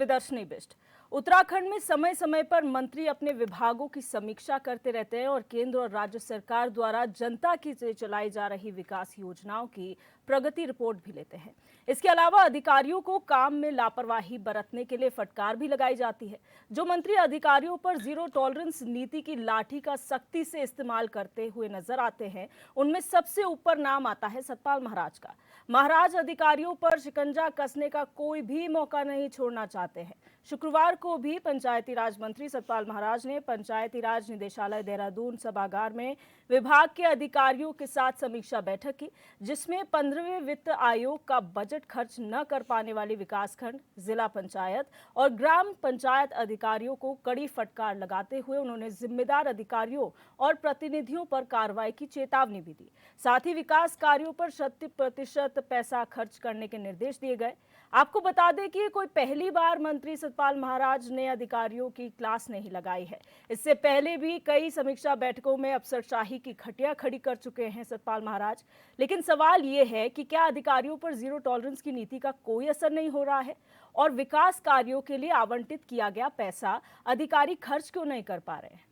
दर्शनी बिष्ट। उत्तराखंड में समय समय पर मंत्री अपने विभागों की समीक्षा करते रहते हैं और केंद्र और राज्य सरकार द्वारा जनता की चलाई जा रही विकास योजनाओं की प्रगति रिपोर्ट भी लेते हैं। इसके अलावा अधिकारियों को काम में लापरवाही बरतने के लिए फटकार भी लगाई जाती है। जो मंत्री अधिकारियों पर जीरो टॉलरेंस नीति की लाठी का सख्ती से इस्तेमाल करते हुए नजर आते हैं, उनमें सबसे ऊपर नाम आता है सतपाल महाराज का। महाराज अधिकारियों पर शिकंजा कसने का कोई भी मौका नहीं छोड़ना चाहते हैं। शुक्रवार को भी पंचायती राज मंत्री सतपाल महाराज ने पंचायती राज निदेशालय देहरादून सभागार में विभाग के अधिकारियों के साथ समीक्षा बैठक की, जिसमें 15वें वित्त आयोग का बजट खर्च न कर पाने वाली विकासखंड, जिला पंचायत और ग्राम पंचायत अधिकारियों को कड़ी फटकार लगाते हुए उन्होंने जिम्मेदार अधिकारियों और प्रतिनिधियों पर कार्रवाई की चेतावनी भी दी। साथ ही विकास कार्यों पर 100% पैसा खर्च करने के निर्देश दिए गए। आपको बता दें कि कोई पहली बार मंत्री सतपाल महाराज ने अधिकारियों की क्लास नहीं लगाई है। इससे पहले भी कई समीक्षा बैठकों में अफसरशाही की खटिया खड़ी कर चुके हैं सतपाल महाराज। लेकिन सवाल ये है कि क्या अधिकारियों पर जीरो टॉलरेंस की नीति का कोई असर नहीं हो रहा है और विकास कार्यों के लिए आवंटित किया गया पैसा अधिकारी खर्च क्यों नहीं कर पा रहे हैं?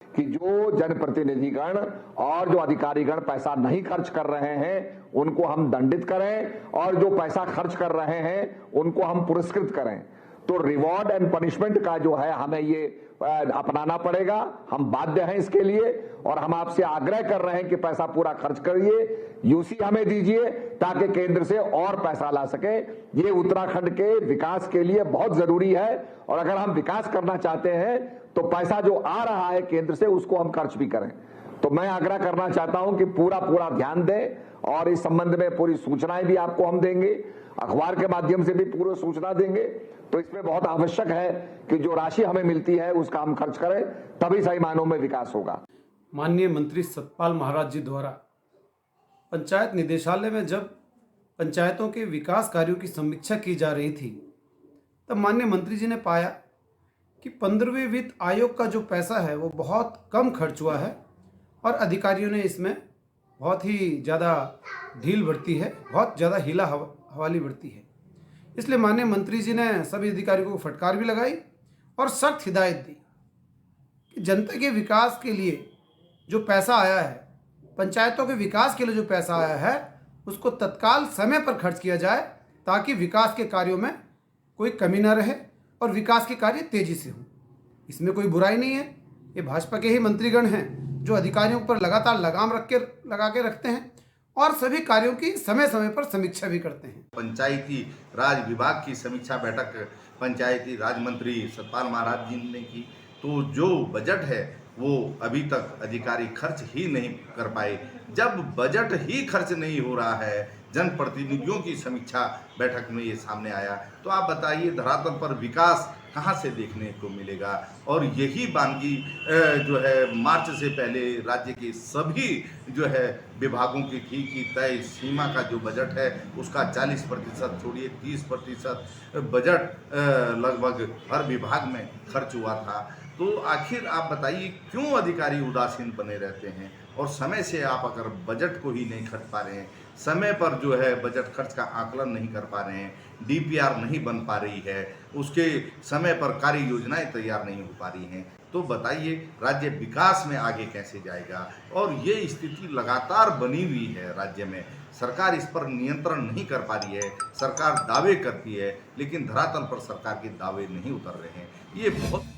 कि जो जनप्रतिनिधिगण और जो अधिकारीगण पैसा नहीं खर्च कर रहे हैं उनको हम दंडित करें और जो पैसा खर्च कर रहे हैं उनको हम पुरस्कृत करें। तो रिवॉर्ड एंड पनिशमेंट का जो है हमें ये अपनाना पड़ेगा। हम बाध्य हैं इसके लिए और हम आपसे आग्रह कर रहे हैं कि पैसा पूरा खर्च करिए, यूसी हमें दीजिए ताकि केंद्र से और पैसा ला सके। ये उत्तराखंड के विकास के लिए बहुत जरूरी है और अगर हम विकास करना चाहते हैं तो पैसा जो आ रहा है केंद्र से उसको हम खर्च भी करें। तो मैं आग्रह करना चाहता हूं कि पूरा ध्यान दें और इस संबंध में पूरी सूचनाएं भी आपको हम देंगे, अखबार के माध्यम से भी पूरी सूचना देंगे। तो इसमें बहुत आवश्यक है कि जो राशि हमें मिलती है उसका हम खर्च करें, तभी सही मायनों में विकास होगा। माननीय मंत्री सतपाल महाराज जी द्वारा पंचायत निदेशालय में जब पंचायतों के विकास कार्यों की समीक्षा की जा रही थी, तब माननीय मंत्री जी ने पाया कि 15वें वित्त आयोग का जो पैसा है वो बहुत कम खर्च हुआ है और अधिकारियों ने इसमें बहुत ही ज़्यादा ढील बरती है, बहुत ज़्यादा हीला हवाली बरती है। इसलिए माननीय मंत्री जी ने सभी अधिकारियों को फटकार भी लगाई और सख्त हिदायत दी कि जनता के विकास के लिए जो पैसा आया है, पंचायतों के विकास के लिए जो पैसा आया है, उसको तत्काल समय पर खर्च किया जाए ताकि विकास के कार्यों में कोई कमी न रहे और विकास के कार्य तेजी से हों। इसमें कोई बुराई नहीं है। ये भाजपा के ही मंत्रीगण हैं जो अधिकारियों पर लगातार लगाम लगा के रखते हैं और सभी कार्यों की समय समय पर समीक्षा भी करते हैं। पंचायती राज विभाग की समीक्षा बैठक पंचायती राज मंत्री सतपाल महाराज जी ने की, तो जो बजट है वो अभी तक अधिकारी खर्च ही नहीं कर पाए। जब बजट ही खर्च नहीं हो रहा है, जनप्रतिनिधियों की समीक्षा बैठक में ये सामने आया, तो आप बताइए धरातल पर विकास कहाँ से देखने को मिलेगा। और यही बानगी जो है मार्च से पहले राज्य के सभी जो है विभागों की थी कि तय सीमा का जो बजट है उसका 40% छोड़िए 30% बजट लगभग हर विभाग में खर्च हुआ था। तो आखिर आप बताइए क्यों अधिकारी उदासीन बने रहते हैं और समय से आप अगर बजट को ही नहीं खर्च पा रहे हैं, समय पर जो है बजट खर्च का आकलन नहीं कर पा रहे हैं, डीपीआर नहीं बन पा रही है, उसके समय पर कार्य योजनाएं तैयार नहीं हो पा रही हैं, तो बताइए राज्य विकास में आगे कैसे जाएगा। और ये स्थिति लगातार बनी हुई है राज्य में। सरकार इस पर नियंत्रण नहीं कर पा रही है। सरकार दावे करती है लेकिन धरातल पर सरकार के दावे नहीं उतर रहे हैं। ये बहुत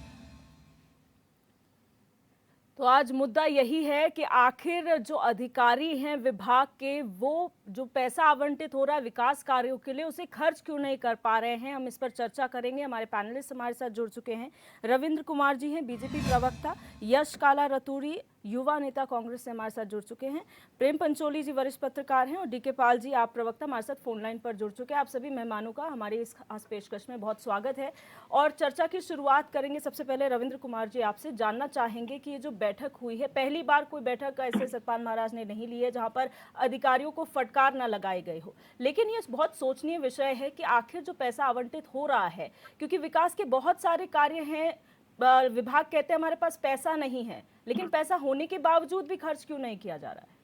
तो आज मुद्दा यही है कि आखिर जो अधिकारी हैं विभाग के, वो जो पैसा आवंटित हो रहा है विकास कार्यों के लिए उसे खर्च क्यों नहीं कर पा रहे हैं। हम इस पर चर्चा करेंगे। हमारे पैनलिस्ट हमारे साथ जुड़ चुके हैं। रविंद्र कुमार जी हैं बीजेपी प्रवक्ता, यश काला रतूरी युवा नेता कांग्रेस से हमारे साथ जुड़ चुके हैं, प्रेम पंचोली जी वरिष्ठ पत्रकार हैं और डीके पाल जी आप प्रवक्ता हमारे साथ फोन लाइन पर जुड़ चुके हैं। आप सभी मेहमानों का हमारी इस खास पेशकश में बहुत स्वागत है और चर्चा की शुरुआत करेंगे। सबसे पहले रविंद्र कुमार जी आपसे जानना चाहेंगे कि ये जो बैठक हुई है, पहली बार कोई बैठक ऐसे सतपाल महाराज ने नहीं ली है जहां पर अधिकारियों को फटकार न लगाई गई हो, लेकिन ये बहुत सोचनीय विषय है कि आखिर जो पैसा आवंटित हो रहा है, क्योंकि विकास के बहुत सारे कार्य हैं विभाग कहते हैं हमारे पास पैसा नहीं है, लेकिन पैसा होने के बावजूद भी खर्च क्यों नहीं किया जा रहा है?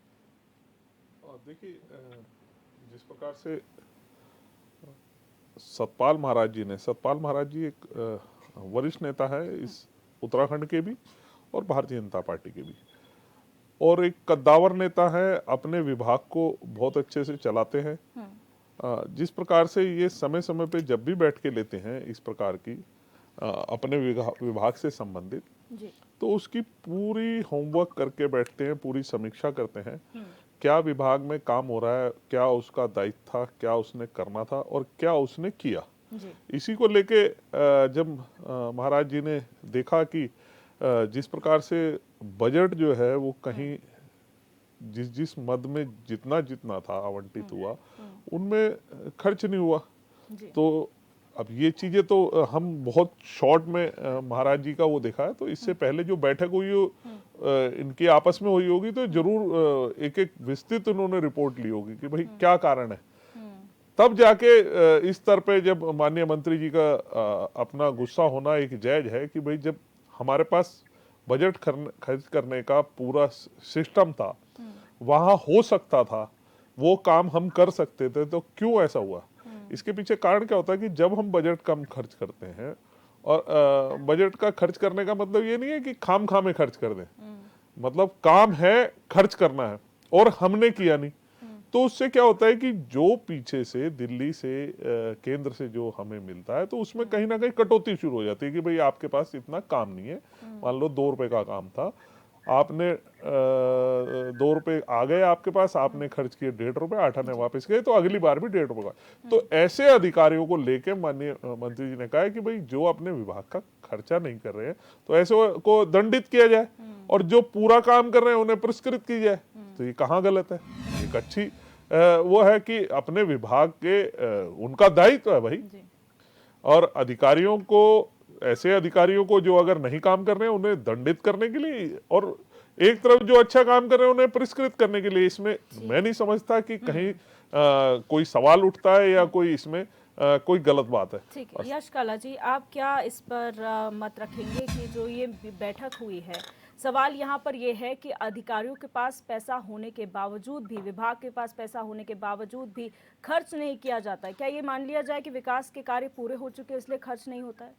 और देखिए, जिस प्रकार से सतपाल महाराज जी एक वरिष्ठ नेता है इस उत्तराखंड के भी और भारतीय जनता पार्टी के भी, और एक कद्दावर नेता है, अपने विभाग को बहुत अच्छे से चलाते हैं। जिस प्रकार से ये समय समय पे जब भी बैठ के लेते हैं इस प्रकार की अपने विभाग से संबंधित, तो उसकी पूरी होमवर्क करके बैठते हैं, पूरी समीक्षा करते हैं, क्या विभाग में काम हो रहा है, क्या उसका दायित्व था, क्या उसने करना था और क्या उसने किया। इसी को लेके जब महाराज जी ने देखा कि जिस प्रकार से बजट जो है वो कहीं जिस मद में जितना जितना था आवंटित हुआ उनमें खर्च नहीं हुआ, तो अब ये चीजें तो हम बहुत शॉर्ट में महाराज जी का वो देखा है। तो इससे पहले जो बैठक हुई हो इनकी आपस में हुई होगी तो जरूर एक एक विस्तृत उन्होंने रिपोर्ट ली होगी कि भाई क्या कारण है। तब जाके इस स्तर पे जब माननीय मंत्री जी का अपना गुस्सा होना एक जायज है कि भाई जब हमारे पास बजट खर्च करने का पूरा सिस्टम था, वहां हो सकता था, वो काम हम कर सकते थे, तो क्यों ऐसा हुआ। इसके पीछे कारण क्या होता है कि जब हम बजट कम खर्च करते हैं, और बजट का खर्च करने का मतलब ये नहीं है कि खाम खा में खर्च कर दें, मतलब काम है, खर्च करना है और हमने किया नहीं, तो उससे क्या होता है कि जो पीछे से दिल्ली से केंद्र से जो हमें मिलता है तो उसमें कहीं ना कहीं कटौती शुरू हो जाती है कि भाई आपके पास इतना काम नहीं है। मान लो 2 रुपए का काम था, आपने 2 रुपए आ गए आपके पास, आपने खर्च किए 1.5 रुपए, 8 आने वापस गए, तो अगली बार भी 1.5 रुपए का। तो ऐसे अधिकारियों को लेके माननीय मंत्री जी ने कहा है कि भाई जो अपने विभाग का खर्चा नहीं कर रहे हैं तो ऐसे को दंडित किया जाए, और जो पूरा काम कर रहे हैं उन्हें पुरस्कृत की जाए। तो ये कहाँ गलत है? एक अच्छी वो है कि अपने विभाग के उनका दायित्व है भाई, और अधिकारियों को, ऐसे अधिकारियों को जो अगर नहीं काम कर रहे हैं उन्हें दंडित करने के लिए, और एक तरफ जो अच्छा काम कर रहे हैं उन्हें पुरस्कृत करने के लिए, इसमें मैं नहीं समझता कि कहीं कोई सवाल उठता है या कोई इसमें कोई गलत बात है। ठीक है, यश काला जी, आप क्या इस पर मत रखेंगे कि जो ये बैठक हुई है, सवाल यहाँ पर ये है कि अधिकारियों के पास पैसा होने के बावजूद भी, विभाग के पास पैसा होने के बावजूद भी खर्च नहीं किया जाता है। क्या ये मान लिया जाए कि विकास के कार्य पूरे हो चुके हैं इसलिए खर्च नहीं होता है?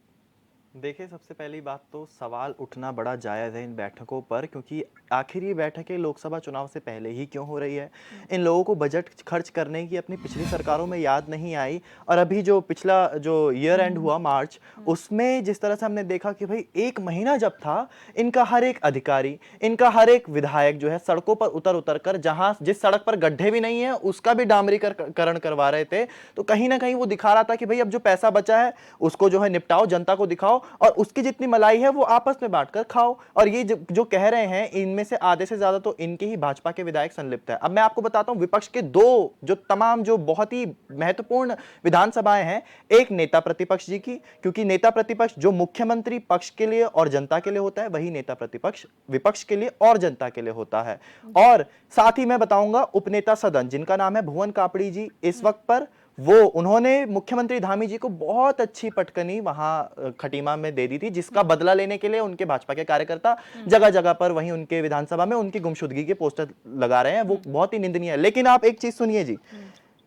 देखिए, सबसे पहली बात तो सवाल उठना बड़ा जायज़ है इन बैठकों पर, क्योंकि आखिर ये बैठकें लोकसभा चुनाव से पहले ही क्यों हो रही है। इन लोगों को बजट खर्च करने की अपनी पिछली सरकारों में याद नहीं आई, और अभी जो पिछला जो ईयर एंड हुआ मार्च, उसमें जिस तरह से हमने देखा कि भाई 1 महीना जब था, इनका हर एक अधिकारी, इनका हर एक विधायक जो है सड़कों पर उतर कर, जहाँ जिस सड़क पर गड्ढे भी नहीं है उसका भी डामरीकरण करवा रहे थे। तो कहीं ना कहीं वो दिखा रहा था कि भाई अब जो पैसा बचा है उसको जो है निपटाओ, जनता को दिखाओ, और उसकी जितनी मलाई है वो आपस में बांटकर खाओ। और ये जो कह रहे हैं, इनमें से आधे से ज्यादा तो इनके ही भाजपा के विधायक संलिप्त है। अब मैं आपको बताता हूं, विपक्ष के 2 जो तमाम जो बहुत ही महत्वपूर्ण विधानसभाएं हैं, एक नेता प्रतिपक्ष जी की, क्योंकि नेता प्रतिपक्ष जो मुख्यमंत्री पक्ष के लिए और जनता के लिए होता है, वही नेता प्रतिपक्ष विपक्ष के लिए और जनता के लिए होता है। और साथ ही मैं बताऊंगा उपनेता सदन, जिनका नाम है भुवन कापड़ी जी, इस वक्त पर उन्होंने मुख्यमंत्री धामी जी को बहुत अच्छी पटकनी वहां खटीमा में दे दी थी, जिसका बदला लेने के लिए उनके भाजपा के कार्यकर्ता जगह जगह पर वहीं उनके विधानसभा में उनकी गुमशुदगी के पोस्टर लगा रहे हैं। वो बहुत ही निंदनीय है। लेकिन आप एक चीज सुनिए जी,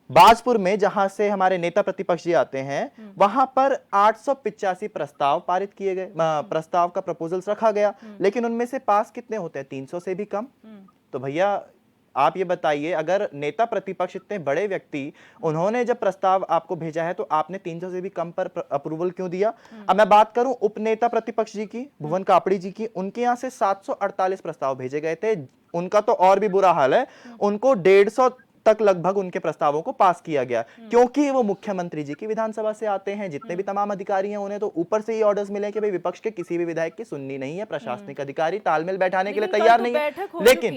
बाजपुर में जहां से हमारे नेता प्रतिपक्ष जी आते हैं, वहां पर 885 प्रस्ताव पारित किए गए, प्रस्ताव का प्रपोजल्स रखा गया, लेकिन उनमें से पास कितने होते हैं? 300 से भी कम। तो भैया आप ये बताइए, अगर नेता प्रतिपक्ष इतने बड़े व्यक्ति, उन्होंने जब प्रस्ताव आपको भेजा है तो आपने 300 से भी कम पर अप्रूवल क्यों दिया? अब मैं बात करूं उपनेता प्रतिपक्ष जी की, भुवन कापड़ी जी की, उनके यहां से 748 प्रस्ताव भेजे गए थे। उनका तो और भी बुरा हाल है, उनको 150 तक लगभग उनके प्रस्तावों को पास किया गया, क्योंकि वो मुख्यमंत्री जी की विधानसभा से आते हैं। जितने भी तमाम अधिकारी हैं उन्हें तो ऊपर से ही ऑर्डर्स मिले कि भाई विपक्ष के किसी भी विधायक की सुननी नहीं है, प्रशासनिक अधिकारी तालमेल बैठाने के लिए तैयार नहीं है। लेकिन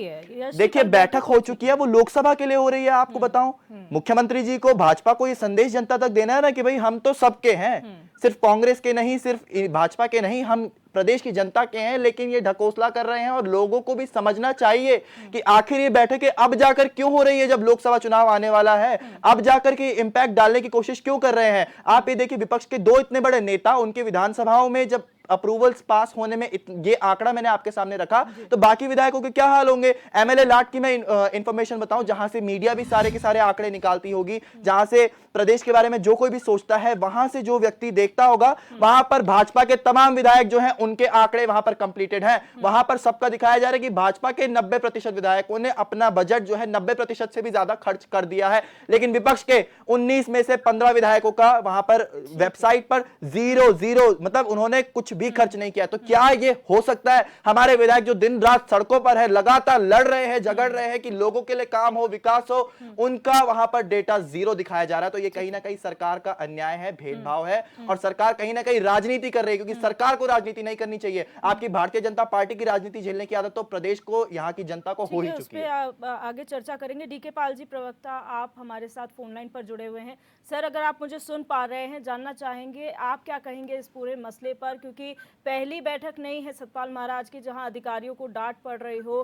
देखिए, बैठक हो चुकी है, वो लोकसभा के लिए हो रही है। आपको बताऊं, मुख्यमंत्री जी को, भाजपा को ये संदेश जनता तक देना है ना कि भाई हम तो सबके हैं, सिर्फ कांग्रेस के नहीं, सिर्फ भाजपा के नहीं, हम प्रदेश की जनता के हैं। लेकिन ये ढकोसला कर रहे हैं, और लोगों को भी समझना चाहिए कि आखिर ये बैठकें अब जाकर क्यों हो रही है, जब लोकसभा चुनाव आने वाला है। अब जाकर के इंपैक्ट डालने की कोशिश क्यों कर रहे हैं। आप ये देखिए, विपक्ष के 2 इतने बड़े नेता उनके विधानसभाओं में जब अप्रूवल्स पास होने में ये आंकड़ा मैंने आपके सामने रखा, तो बाकी विधायकों के क्या हाल होंगे। एमएलए लाट की मैं इंफॉर्मेशन बताऊं, जहां से मीडिया भी सारे के सारे आंकड़े निकालती होगी, जहां से प्रदेश के बारे में जो कोई भी सोचता है वहां से जो व्यक्ति देखता होगा, वहां पर भाजपा के तमाम विधायक जो हैं उनके आंकड़े वहां पर कंप्लीटेड हैं। वहां पर सबका दिखाया जा रहा है कि भाजपा के 90% विधायकों ने अपना बजट जो है 90% से भी ज्यादा खर्च कर दिया है, लेकिन विपक्ष के 19 में से 15 विधायकों का वहां पर वेबसाइट पर जीरो, मतलब उन्होंने कुछ भी खर्च नहीं किया। तो क्या ये हो सकता है? हमारे विधायक जो दिन रात सड़कों पर है, लगातार लड़ रहे हैं, झगड़ रहे हैं कि लोगों के लिए काम हो, विकास हो, उनका वहां पर डेटा जीरो दिखाया जा रहा है। तो ये कहीं ना कहीं सरकार का अन्याय है, भेदभाव है, और सरकार कहीं ना कहीं राजनीति कर रही है, क्योंकि सरकार को राजनीति नहीं करनी चाहिए। आपकी भारतीय जनता पार्टी की राजनीति झेलने की आदत तो प्रदेश को, यहाँ की जनता को हो ही चुकी है। आगे चर्चा करेंगे। डीके पाल जी, प्रवक्ता, आप हमारे साथ फोन लाइन पर जुड़े हुए हैं। सर, अगर आप मुझे सुन पा रहे हैं, जानना चाहेंगे आप क्या कहेंगे इस पूरे मसले पर, क्योंकि पहली बैठक नहीं है सतपाल महाराज की जहां अधिकारियों को डांट पड़ रही हो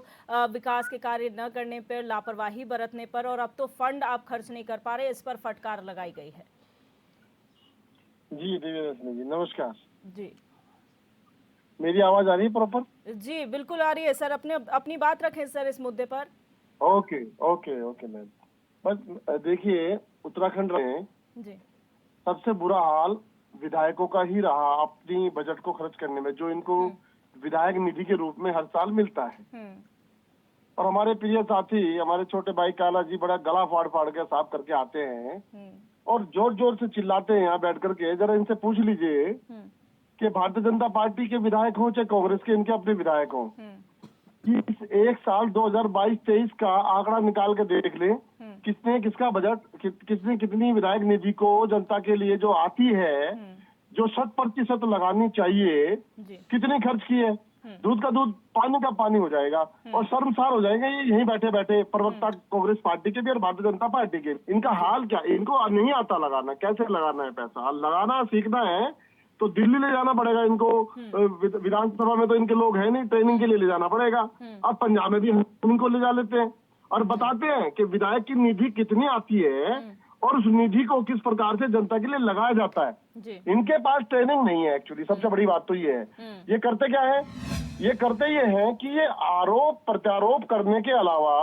विकास के कार्य न करने पर, लापरवाही बरतने पर, और अब तो फंड आप खर्च नहीं कर पा रहे, इस पर फटकार लगाई गई है। जी दिव्यदर्शनी जी, नमस्कार जी, मेरी आवाज आ रही है प्रॉपर? जी बिल्कुल आ रही है सर। अपनी बात रखें सर इस मुद्दे पर। ओके ओके ओके मैम, बस देखिए, उत्तराखंड में जी, सबसे बुरा हाल विधायकों का ही रहा अपनी बजट को खर्च करने में, जो इनको विधायक निधि के रूप में हर साल मिलता है। और हमारे प्रिय साथी, हमारे छोटे भाई काला जी बड़ा गला फाड़ फाड़ के साफ करके आते हैं और जोर जोर से चिल्लाते हैं यहाँ बैठ करके। जरा इनसे पूछ लीजिए कि भारतीय जनता पार्टी के विधायक हों चाहे कांग्रेस के, इनके अपने विधायक हों, इस एक साल 2022-23 का आंकड़ा निकाल के देख ले, किसने किसका बजट, किसने कितनी विधायक निधि को जनता के लिए जो आती है, जो 100% लगानी चाहिए, कितनी खर्च की है। दूध का दूध, पानी का पानी हो जाएगा और शर्मसार हो जाएंगे ये यहीं बैठे बैठे प्रवक्ता कांग्रेस पार्टी के भी और भारतीय जनता पार्टी के। इनका हाल क्या, इनको नहीं आता लगाना, कैसे लगाना है पैसा, लगाना सीखना है तो दिल्ली ले जाना पड़ेगा इनको। विधानसभा में तो इनके लोग हैं नहीं, ट्रेनिंग के लिए ले जाना पड़ेगा। अब पंजाब में भी हम इनको ले जा लेते हैं और बताते हैं कि विधायक की निधि कितनी आती है और उस निधि को किस प्रकार से जनता के लिए लगाया जाता है। इनके पास ट्रेनिंग नहीं है एक्चुअली, सबसे बड़ी बात तो ये है। ये करते क्या है, ये करते ये हैं कि ये आरोप प्रत्यारोप करने के अलावा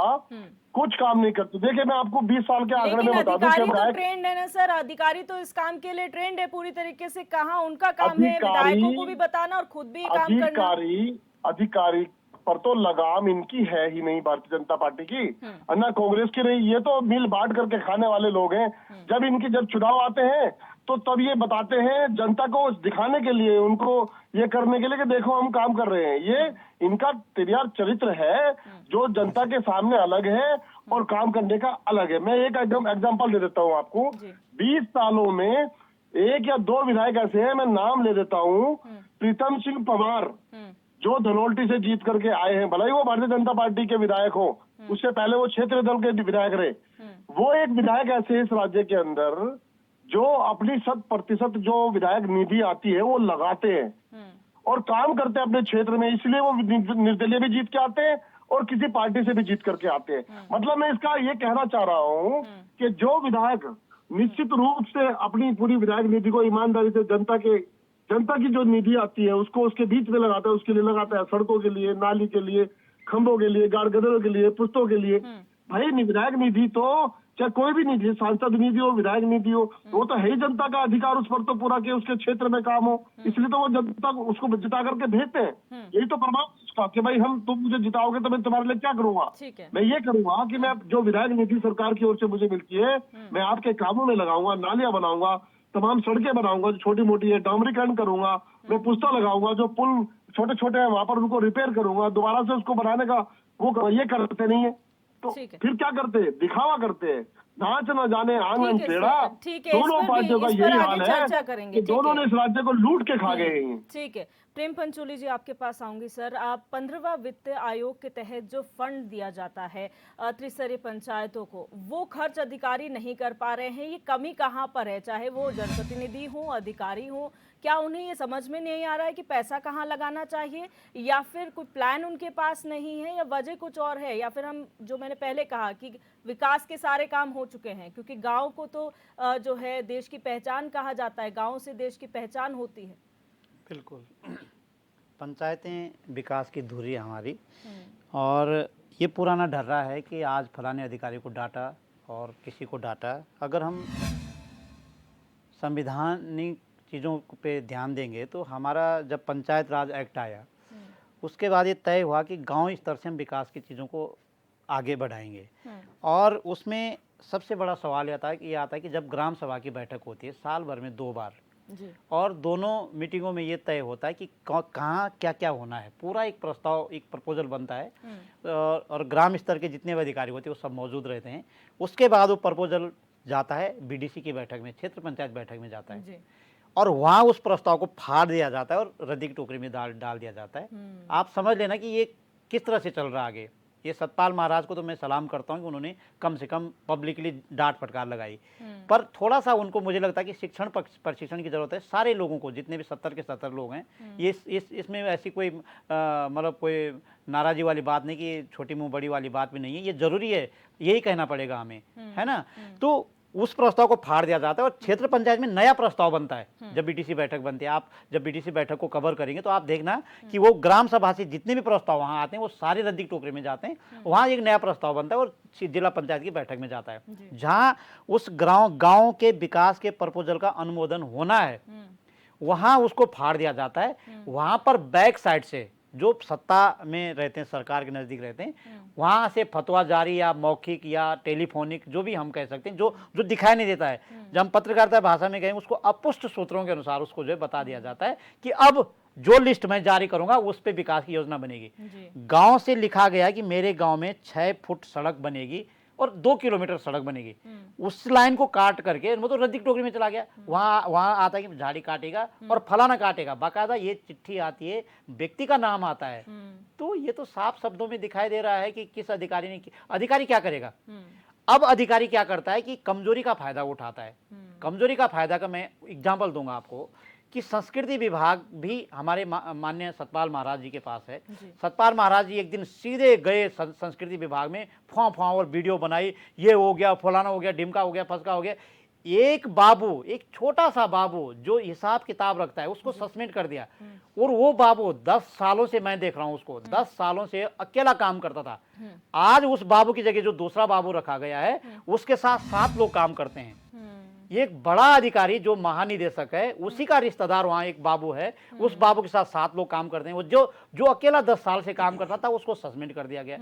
कुछ काम नहीं करते। देखिए, मैं आपको 20 साल के आंकड़े में बता दूं, अधिकारी तो ट्रेंड है ना सर, अधिकारी तो इस काम के लिए ट्रेंड है पूरी तरीके से। कहाँ उनका काम है विधायकों को भी बताना और खुद भी काम करना। अधिकारी पर तो लगाम इनकी है ही नहीं भारतीय जनता पार्टी की, अन्ना कांग्रेस की नहीं। ये तो मिल बांट करके खाने वाले लोग हैं। जब चुनाव आते हैं तो तब ये बताते हैं जनता को दिखाने के लिए, उनको ये करने के लिए कि देखो हम काम कर रहे हैं। ये इनका तैयार चरित्र है जो जनता के सामने अलग है और काम करने का अलग है। मैं एक एग्जांपल दे देता हूँ आपको। 20 सालों में 1 या 2 विधायक ऐसे हैं, मैं नाम ले देता हूँ। प्रीतम सिंह पंवार जो धनौल्टी से जीत करके आए हैं, भले ही वो भारतीय जनता पार्टी के विधायक हो, उससे पहले वो क्षेत्रीय दल के विधायक रहे। वो एक विधायक ऐसे इस राज्य के अंदर जो अपनी 100% जो विधायक निधि आती है वो लगाते हैं और काम करते हैं अपने क्षेत्र में, इसलिए वो निर्दलीय भी जीत के आते हैं और किसी पार्टी से भी जीत करके आते हैं। मतलब मैं इसका ये कहना चाह रहा हूँ कि जो विधायक निश्चित रूप से अपनी पूरी विधायक निधि को ईमानदारी से जनता की जो निधि आती है उसको उसके बीच में लगाता है, उसके लिए लगाता है, सड़कों के लिए, नाली के लिए, खंभों के लिए, गाड़गदरों के लिए, पुस्तों के लिए। भाई विधायक निधि तो चाहे कोई भी निधि, सांसद निधि हो, विधायक निधि हो, वो तो है ही जनता का अधिकार उस पर तो पूरा के उसके क्षेत्र में काम हो, इसलिए तो वो जनता को उसको जिता करके भेजते हैं। यही तो प्रभाव उसका कि भाई तुम मुझे जिताओगे तो मैं तुम्हारे लिए क्या करूंगा। मैं ये करूंगा कि मैं जो विधायक निधि सरकार की ओर से मुझे मिलती है मैं आपके कामों में लगाऊंगा, नालियां बनाऊंगा, तमाम सड़कें बनाऊंगा जो छोटी मोटी है, डामरीकरण करूंगा, मैं पुस्ता लगाऊंगा, जो पुल छोटे छोटे हैं वहां पर उनको रिपेयर करूंगा, दोबारा से उसको बनाने का वो ये करते नहीं है। तो फिर क्या करते हैं, दिखावा करते हैं, नाच न जाने आंगन टेढ़ा। दोनों पार्टियों का यही हाल है कि दोनों ने इस राज्य को लूट के खा गए हैं। ठीक है, प्रेम पंचोली जी आपके पास आऊंगी सर। आप 15वां वित्त आयोग के तहत जो फंड दिया जाता है त्रिस्तरीय पंचायतों को, वो खर्च अधिकारी नहीं कर पा रहे हैं। ये कमी कहाँ पर है, चाहे वो जनप्रतिनिधि हो, अधिकारी हो, क्या उन्हें ये समझ में नहीं आ रहा है कि पैसा कहाँ लगाना चाहिए, या फिर कोई प्लान उनके पास नहीं है, या वजह कुछ और है, या फिर हम जो मैंने पहले कहा कि विकास के सारे काम हो चुके हैं, क्योंकि गांव को तो जो है देश की पहचान कहा जाता है, गांव से देश की पहचान होती है। बिल्कुल। पंचायतें विकास की धुरी है हमारी, और ये पुराना ढर्रा है कि आज फलाने अधिकारी को डांटा और किसी को डांटा। अगर हम संविधानिक चीज़ों पे ध्यान देंगे तो हमारा जब पंचायत राज एक्ट आया उसके बाद ये तय हुआ कि गांव स्तर से हम विकास की चीज़ों को आगे बढ़ाएंगे। और उसमें सबसे बड़ा सवाल ये आता है कि जब ग्राम सभा की बैठक होती है साल भर में 2 बार, और दोनों मीटिंगों में ये तय होता है कि कहाँ क्या क्या होना है, पूरा एक प्रस्ताव, एक प्रपोजल बनता है, और ग्राम स्तर के जितने भी अधिकारी होते हैं वो सब मौजूद रहते हैं। उसके बाद वो प्रपोजल जाता है बीडीसी की बैठक में, क्षेत्र पंचायत बैठक में जाता है, और वहाँ उस प्रस्ताव को फाड़ दिया जाता है और रद्दी की टोकरी में डाल दिया जाता है। आप समझ लेना कि ये किस तरह से चल रहा है आगे। ये सतपाल महाराज को तो मैं सलाम करता हूँ कि उन्होंने कम से कम पब्लिकली डांट फटकार लगाई, पर थोड़ा सा उनको मुझे लगता है कि शिक्षण प्रशिक्षण की जरूरत है सारे लोगों को, जितने भी 70 के 70 लोग हैं। ये इसमें ऐसी कोई मतलब कोई नाराजी वाली बात नहीं कि छोटी मुंह बड़ी वाली बात भी नहीं है, ये जरूरी है, यही कहना पड़ेगा हमें, है ना। तो उस प्रस्ताव को फाड़ दिया जाता है और क्षेत्र पंचायत में नया प्रस्ताव बनता है। जब बीडीसी बैठक बनती है, आप जब बीडीसी बैठक को कवर करेंगे तो आप देखना कि वो ग्राम सभा से जितने भी प्रस्ताव वहां आते हैं वो सारे रद्दी टोकरी में जाते हैं। वहां एक नया प्रस्ताव बनता है और जिला पंचायत की बैठक में जाता है, जहां उस गांव के विकास के प्रपोजल का अनुमोदन होना है, वहां उसको फाड़ दिया जाता है। वहां पर बैक साइड से जो सत्ता में रहते हैं, सरकार के नज़दीक रहते हैं, वहाँ से फतवा जारी या मौखिक या टेलीफोनिक जो भी हम कह सकते हैं, जो दिखाई नहीं देता है, जब हम पत्रकारिता भाषा में कहें उसको अपुष्ट सूत्रों के अनुसार उसको जो है बता दिया जाता है कि अब जो लिस्ट मैं जारी करूंगा उस पर विकास की योजना बनेगी। गांव से लिखा गया कि मेरे गांव में 6 फुट सड़क बनेगी और 2 किलोमीटर सड़क बनेगी, उस लाइन को काट करके वो तो रद्दी की टोकरी में चला गया। वहां आता है कि झाड़ी काटेगा और फलाना काटेगा, बाकायदा ये चिट्ठी आती है, व्यक्ति का नाम आता है। तो ये तो साफ शब्दों में दिखाई दे रहा है कि किस अधिकारी ने, अधिकारी क्या करेगा। अब अधिकारी क्या करता है कि कमजोरी का फायदा उठाता है। कमजोरी का फायदा का मैं एग्जाम्पल दूंगा आपको कि संस्कृति विभाग भी हमारे माननीय सतपाल महाराज जी के पास है। सतपाल महाराज जी एक दिन सीधे गए संस्कृति विभाग में, फॉ और वीडियो बनाई, ये हो गया, फलाना हो गया, ढिमका हो गया, फसका हो गया। एक बाबू, एक छोटा सा बाबू जो हिसाब किताब रखता है, उसको सस्पेंड कर दिया। और वो बाबू 10 सालों से मैं देख रहा हूं उसको, 10 सालों से अकेला काम करता था। आज उस बाबू की जगह जो दूसरा बाबू रखा गया है उसके साथ 7 लोग काम करते हैं। एक बड़ा अधिकारी जो महानिदेशक है उसी का रिश्तेदार वहां एक बाबू है, उस बाबू के साथ 7 लोग काम करते हैं। वो जो अकेला 10 साल से काम करता था उसको सस्पेंड कर दिया गया।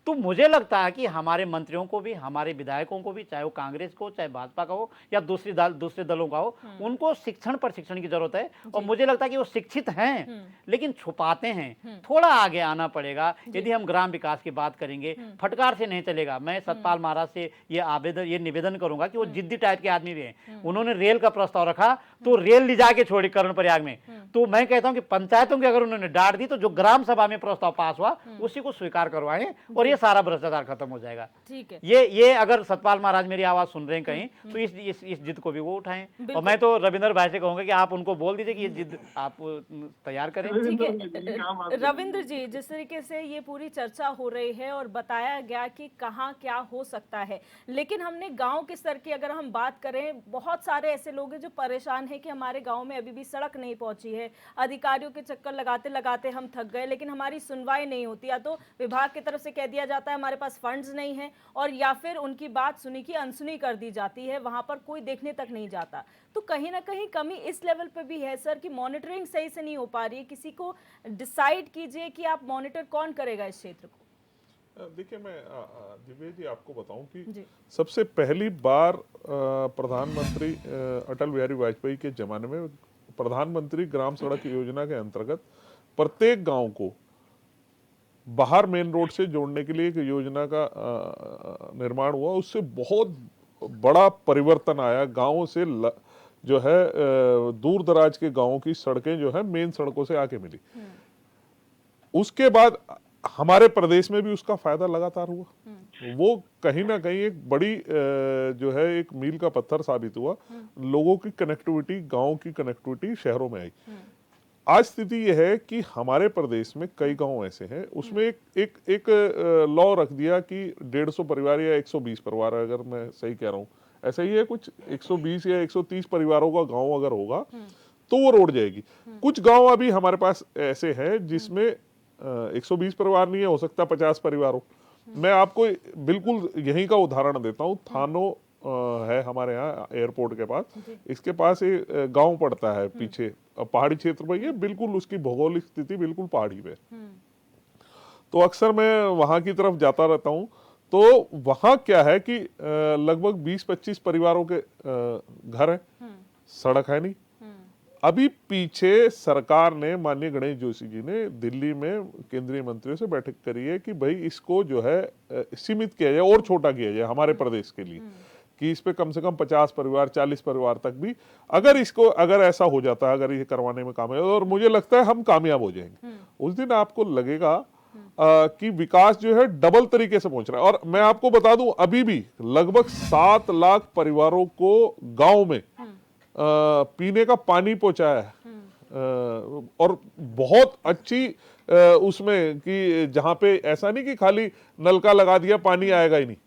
तो मुझे लगता है कि हमारे मंत्रियों को भी, हमारे विधायकों को भी, चाहे वो कांग्रेस को, चाहे भाजपा का हो या दूसरे दलों का हो, उनको शिक्षण प्रशिक्षण की जरूरत है। और मुझे लगता है कि वो शिक्षित हैं लेकिन छुपाते हैं। थोड़ा आगे आना पड़ेगा। यदि हम ग्राम विकास की बात करेंगे, फटकार से नहीं चलेगा। मैं सतपाल महाराज से ये निवेदन करूंगा कि वो जिद्दी टाइप के आदमी भी हैं। उन्होंने रेल का प्रस्ताव रखा तो रेल ले जाके छोड़ी कर्ण प्रयाग में। तो मैं कहता हूं कि पंचायतों की अगर उन्होंने डांट दी तो जो ग्राम सभा में प्रस्ताव पास हुआ उसी को स्वीकार करवाएं और ये सारा भ्रष्टाचार खत्म हो जाएगा। ठीक है। ये अगर सतपाल महाराज मेरी आवाज सुन रहे हैं कहीं तो इस जिद को भी वो उठाएं। और मैं तो रविंद्र भाई से कहूंगा कि आप उनको बोल दीजिए कि ये जिद आप तैयार करें। ठीक है रविंद्र जी, जिस तरीके से ये पूरी चर्चा हो रही है और बताया गया कि कहाँ क्या हो सकता है, लेकिन हमने गांव के स्तर की अगर हम बात करें, बहुत सारे ऐसे लोग हैं जो परेशान हैं कि हमारे गांव में अभी भी सड़क नहीं पहुंची है, अधिकारियों के चक्कर लगाते लगाते हम थक गए, लेकिन हमारी सुनवाई नहीं होती। या तो विभाग की तरफ से कह दिया जाता है हमारे पास फंड्स नहीं है, और या फिर उनकी बात सुनी की अनसुनी कर दी जाती है, वहां पर कोई देखने तक नहीं जाता। तो कहीं ना कहीं कमी इस लेवल पे भी है सर कि मॉनिटरिंग सही से नहीं हो पा रही है। किसी को डिसाइड कीजिए कि आप मॉनिटर कौन करेगा इस क्षेत्र को। देखिए, मैं दिव्य जी आपको बताऊं कि सबसे पहली बार प्रधानमंत्री अटल बिहारी वाजपेयी के जमाने में प्रधानमंत्री ग्राम सड़क योजना के अंतर्गत प्रत्येक गांव को बाहर मेन रोड से जोड़ने के लिए एक योजना का निर्माण हुआ। उससे बहुत बड़ा परिवर्तन आया। गांवों से जो है दूर दराज के गांवों की सड़कें जो है मेन सड़कों से आके मिली। उसके बाद हमारे प्रदेश में भी उसका फायदा लगातार हुआ। वो कहीं ना कहीं एक बड़ी जो है एक मील का पत्थर साबित हुआ। लोगों की कनेक्टिविटी, गांव की कनेक्टिविटी शहरों में आई। आज स्थिति यह है कि हमारे प्रदेश में कई गांव ऐसे हैं, उसमें एक लॉ रख दिया कि 150 परिवार या 120 परिवार, अगर मैं सही कह रहा हूं, ऐसा ही है कुछ 120 या 130 परिवारों का गांव अगर होगा तो वो रोड जाएगी। कुछ गांव अभी हमारे पास ऐसे हैं जिसमें 120 परिवार नहीं है, हो सकता 50 परिवार हो। मैं आपको बिल्कुल यहीं का उदाहरण देता हूँ। थानो है हमारे यहाँ एयरपोर्ट के पास, इसके पास एक गांव पड़ता है पीछे, पहाड़ी क्षेत्र में, ये बिल्कुल उसकी भौगोलिक स्थिति बिल्कुल पहाड़ी पे। तो अक्सर मैं वहां की तरफ जाता रहता हूँ। तो वहां क्या है कि लगभग 20-25 परिवारों के घर है, सड़क है नहीं। अभी पीछे सरकार ने, माननीय गणेश जोशी जी ने दिल्ली में केंद्रीय मंत्रियों से बैठक करी है कि भाई इसको जो है सीमित किया जाए और छोटा किया जाए हमारे प्रदेश के लिए, कि इस पे कम से कम 50 परिवार 40 परिवार तक भी अगर ऐसा हो जाता है, अगर ये करवाने में कामयाब, और मुझे लगता है हम कामयाब हो जाएंगे, उस दिन आपको लगेगा कि विकास जो है डबल तरीके से पहुंच रहा है। और मैं आपको बता दूं, अभी भी लगभग 7 लाख परिवारों को गांव में पीने का पानी पहुंचाया है, और बहुत अच्छी उसमें कि जहां पे ऐसा नहीं कि खाली नलका लगा दिया पानी आएगा ही नहीं,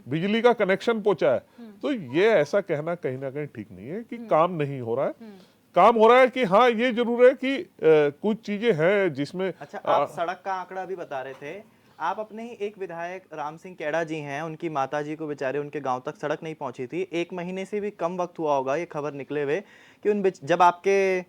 बिजली का कनेक्शन पहुंचा है। तो ये ऐसा कहना कहीं ना कहीं ठीक नहीं है कि काम नहीं हो रहा है। काम हो रहा है कि हाँ, ये जरूर है कि कुछ चीजें हैं जिसमें। अच्छा, आप सड़क का आंकड़ा भी बता रहे थे। आप अपने ही एक विधायक राम सिंह कैड़ा जी हैं, उनकी माता जी को बेचारे उनके गांव तक सड़क नहीं पहुंची थी। 1 महीने से भी कम वक्त हुआ होगा ये खबर निकले हुए कि जब आपके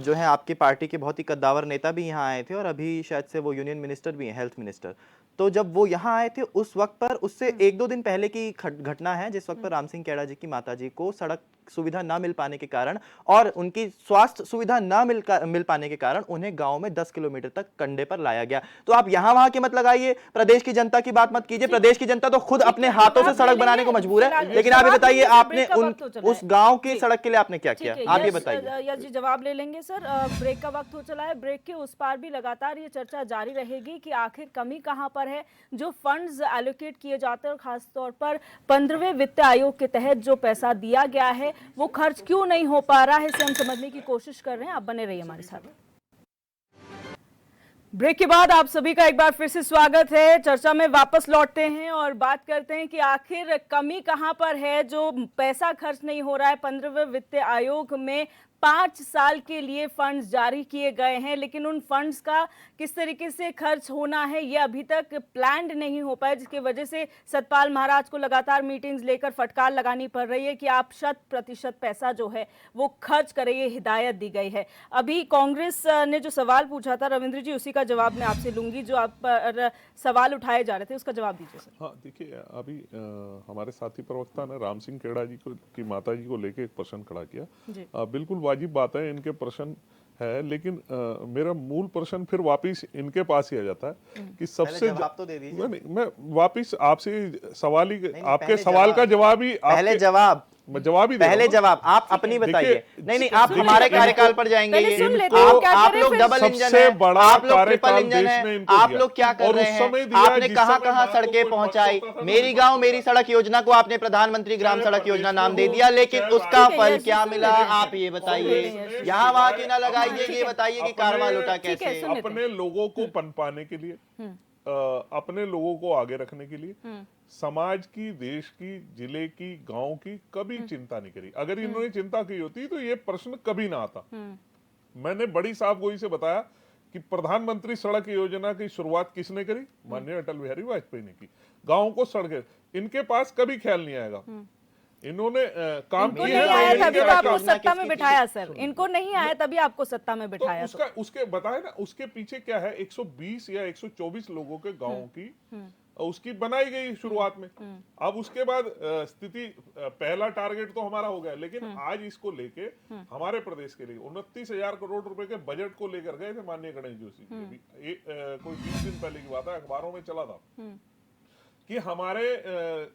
जो है आपकी पार्टी के बहुत ही कद्दावर नेता भी यहाँ आए थे, और अभी शायद से वो यूनियन मिनिस्टर भी हैं, हेल्थ मिनिस्टर। तो जब वो यहाँ आए थे उस वक्त पर, उससे 1-2 दिन पहले की घटना है, जिस वक्त पर राम सिंह कैड़ा जी की माता जी को सड़क सुविधा ना मिल पाने के कारण और उनकी स्वास्थ्य सुविधा ना मिल पाने के कारण उन्हें गांव में 10 किलोमीटर तक कंधे पर लाया गया। तो आप यहाँ वहां के मत लगाइए, प्रदेश की जनता की बात मत कीजिए। प्रदेश की जनता तो खुद अपने हाथों से सड़क बनाने को मजबूर है। लेकिन आप ये बताइए, आपने उस गांव की सड़क के लिए आपने क्या किया, आप ये बताइए। यस जी, जवाब ले लेंगे सर। ब्रेक का वक्त हो चला है। ब्रेक के उस पार भी लगातार ये चर्चा जारी रहेगी कि आखिर कमी कहां पर है। जो फंड्स एलोकेट किए जाते हैं और खासतौर पर 15वें वित्त आयोग के तहत जो पैसा दिया गया है वो खर्च क्यों नहीं हो पा रहा है, इसे हम समझने की कोशिश कर रहे हैं। आप बने रहिए हमारे साथ। ब्रेक के बाद आप सभी का एक बार फिर से स्वागत है। चर्चा में वापस लौटते हैं और बात करते हैं कि आखिर कमी कहां पर है। जो पैसा खर्च नहीं हो रहा है, 15वें वित्त आयोग में 5 साल के लिए फंड्स जारी किए गए हैं, लेकिन उन फंड्स का किस तरीके से खर्च होना है ये अभी तक प्लान्ड नहीं हो पाया, जिसकी वजह से सतपाल महाराज को लगातार मीटिंग्स लेकर फटकार लगानी पड़ रही है कि आप 100% पैसा जो है वो खर्च करें, ये हिदायत दी गई है। अभी कांग्रेस ने जो सवाल पूछा था रविंद्र जी, उसी का जवाब मैं आपसे लूंगी। जो आप पर सवाल उठाए जा रहे थे उसका जवाब दीजिए सर। हाँ, देखिए, अभी हमारे साथी प्रवक्ता ने राम सिंह कैड़ा जी की माता जी को लेकर एक प्रश्न खड़ा किया। बिल्कुल वाजिब बात है, इनके प्रश्न है, लेकिन मेरा मूल प्रश्न फिर वापस इनके पास ही आ जाता है कि सबसे जवाब तो दे दीजिए। मैं वापस आपसे सवाल ही, आपके सवाल का जवाब ही, पहले जवाब ही पहले जवाब आप अपनी बताइए। नहीं, आप हमारे कार्यकाल पर जाएंगे। आप लोग डबल इंजन है, आप लोग ट्रिपल इंजन है, आप लोग क्या कर रहे हैं? आपने कहां सड़कें पहुंचाई? मेरी गांव मेरी सड़क योजना को आपने प्रधानमंत्री ग्राम सड़क योजना नाम दे दिया, लेकिन उसका फल क्या मिला आप ये बताइए। यहाँ वहां की ना लगाइए, ये बताइए कि कारवां लुटा कैसे। अपने लोगों को पनपाने के लिए, अपने लोगों को आगे रखने के लिए समाज की, देश की, जिले की, गांव की कभी चिंता नहीं करी। अगर इन्होंने चिंता की होती तो ये प्रश्न कभी ना आता। मैंने बड़ी साफगोई से बताया कि प्रधानमंत्री सड़क योजना की शुरुआत किसने करी? माननीय अटल बिहारी वाजपेयी ने की। गांव को सड़कें, इनके पास कभी ख्याल नहीं आएगा। इन्होंने काम किया है, तभी तो आपको सत्ता में बिठाया सर। इनको नहीं आया तभी आपको सत्ता में बिठाया। तो उसके बताए ना, उसके पीछे क्या है? 120 या 124 लोगों के गांव की उसकी बनाई गई शुरुआत में। अब उसके बाद स्थिति, पहला टारगेट तो हमारा हो गया, लेकिन आज इसको लेके हमारे प्रदेश के लिए 29,000 करोड़ रुपए के बजट को लेकर गए थे माननीय गणेश जोशी जी। कोई 20 दिन पहले की बात है, अखबारों में चला था कि हमारे